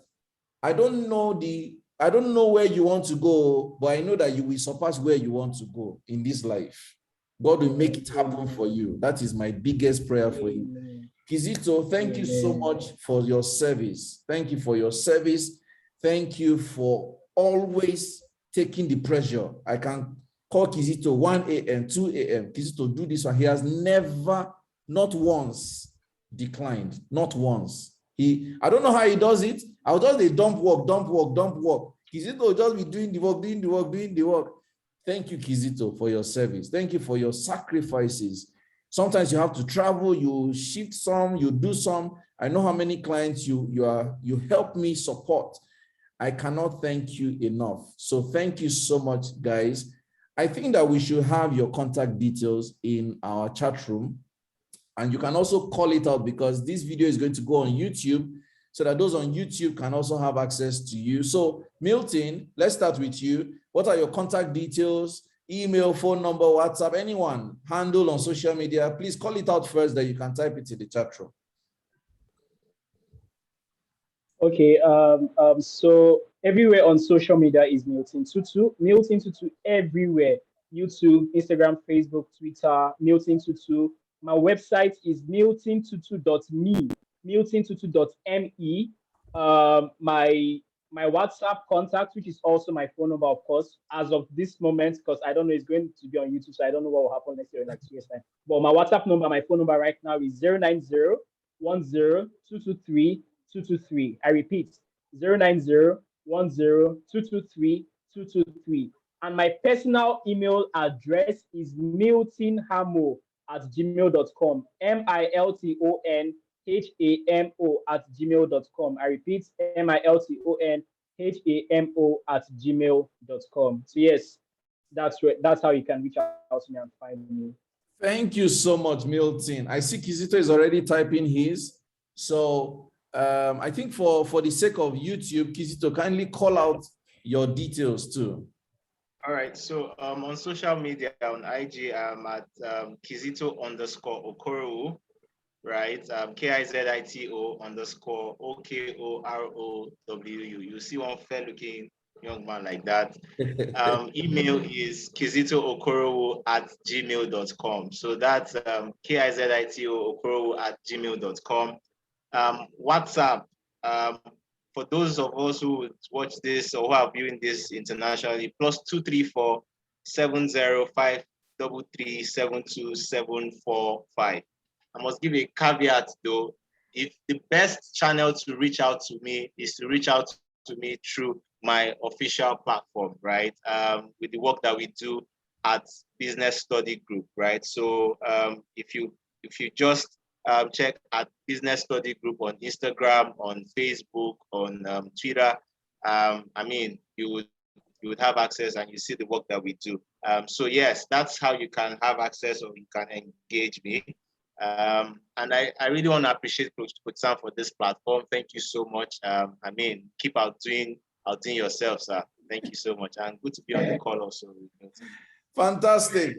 I don't know where you want to go, but I know that you will surpass where you want to go in this life. God will make it happen for you. That is my biggest prayer for you. Kizito, thank you so much for your service. Thank you for your service. Thank you for always taking the pressure. I can call Kizito 1 a.m., 2 a.m. Kizito, do this one. He has never, not once, declined. Not once. I don't know how he does it. I'll just say dump work. Kizito will just be doing the work. Thank you, Kizito, for your service. Thank you for your sacrifices. Sometimes you have to travel, you shift some, you do some. I know how many clients you help me support. I cannot thank you enough. So thank you so much, guys. I think that we should have your contact details in our chat room. And you can also call it out because this video is going to go on YouTube so that those on YouTube can also have access to you. So Milton, let's start with you. What are your contact details? Email, phone number, WhatsApp, anyone, handle on social media? Please call it out first, that you can type it in the chat room. Okay, so everywhere on social media is Milton Tutu. Milton Tutu everywhere. YouTube, Instagram, Facebook, Twitter, Milton Tutu. My website is miltontutu.me, miltontutu.me. My WhatsApp contact, which is also my phone number, of course, as of this moment, because I don't know, it's going to be on YouTube, so I don't know what will happen next year in like 2 years' time. But my WhatsApp number, my phone number right now is 090-10-223-223. I repeat, 090-10-223-223. And my personal email address is miltonhamo@gmail.com, miltonhamo@gmail.com. I repeat, miltonhamo@gmail.com. So yes, that's how you can reach out to me and find me. Thank you so much, Milton. I see Kizito is already typing his. So I think for the sake of YouTube, Kizito, kindly call out your details too. All right, so on social media, on IG, I'm at Kizito_Okorowu, right? KIZITO_OKOROWU. You see one fair-looking young man like that. Email is kizitookorowu@gmail.com. So that's KIZITO_Okorowu@gmail.com. WhatsApp. For those of us who watch this or who are viewing this internationally, +234 705 3372745. I must give a caveat though. If the best channel to reach out to me is to reach out to me through my official platform, right? With the work that we do at Business Study Group, right? So if you just check at Business Study Group on Instagram, on Facebook, on Twitter. I mean, you would have access and you see the work that we do. So yes, that's how you can have access or you can engage me. And I really want to appreciate Coach Sam for this platform. Thank you so much. I mean, keep outdoing yourself, sir. Thank you so much. And good to be on the call also. Fantastic.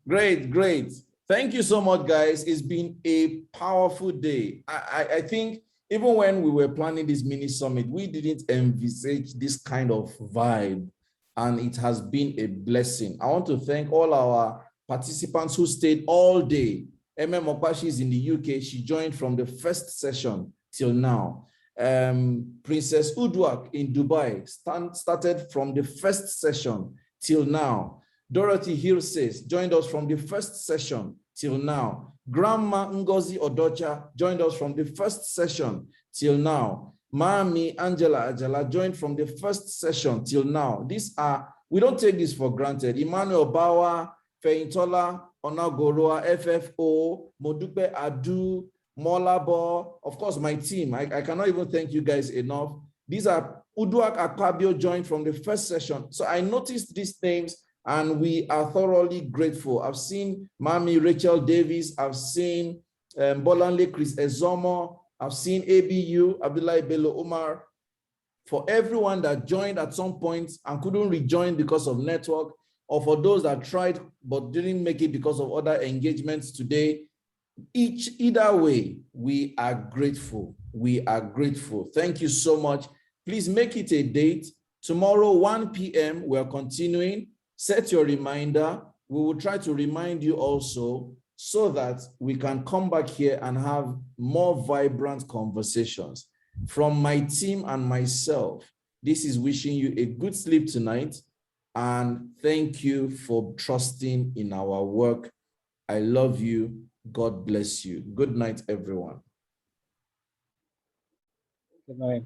Great. Thank you so much, guys. It's been a powerful day. I think even when we were planning this mini summit, we didn't envisage this kind of vibe, and it has been a blessing. I want to thank all our participants who stayed all day. MM Okwashi is in the UK. She joined from the first session till now. Princess Udwak in Dubai started from the first session till now. Dorothy Hilsays joined us from the first session till now. Grandma Ngozi Odocha joined us from the first session till now. Mami Angela Ajala joined from the first session till now. We don't take this for granted. Emmanuel Bawa, Feintola, Onagoroa, FFO, Modupe Adu, Molabo, of course, my team. I cannot even thank you guys enough. These are Uduak Akpabio joined from the first session. So I noticed these names and we are thoroughly grateful. I've seen Mami Rachel Davis. I've seen Bolanle Chris Ezomo. I've seen ABU, Abdullah Bello Umar. For everyone that joined at some point and couldn't rejoin because of network, or for those that tried but didn't make it because of other engagements today, either way, we are grateful. We are grateful. Thank you so much. Please make it a date. Tomorrow, 1 p.m., we're continuing. Set your reminder. We will try to remind you also so that we can come back here and have more vibrant conversations. From my team and myself, this is wishing you a good sleep tonight, and thank you for trusting in our work. I love you. God bless you. Good night, everyone. Good night.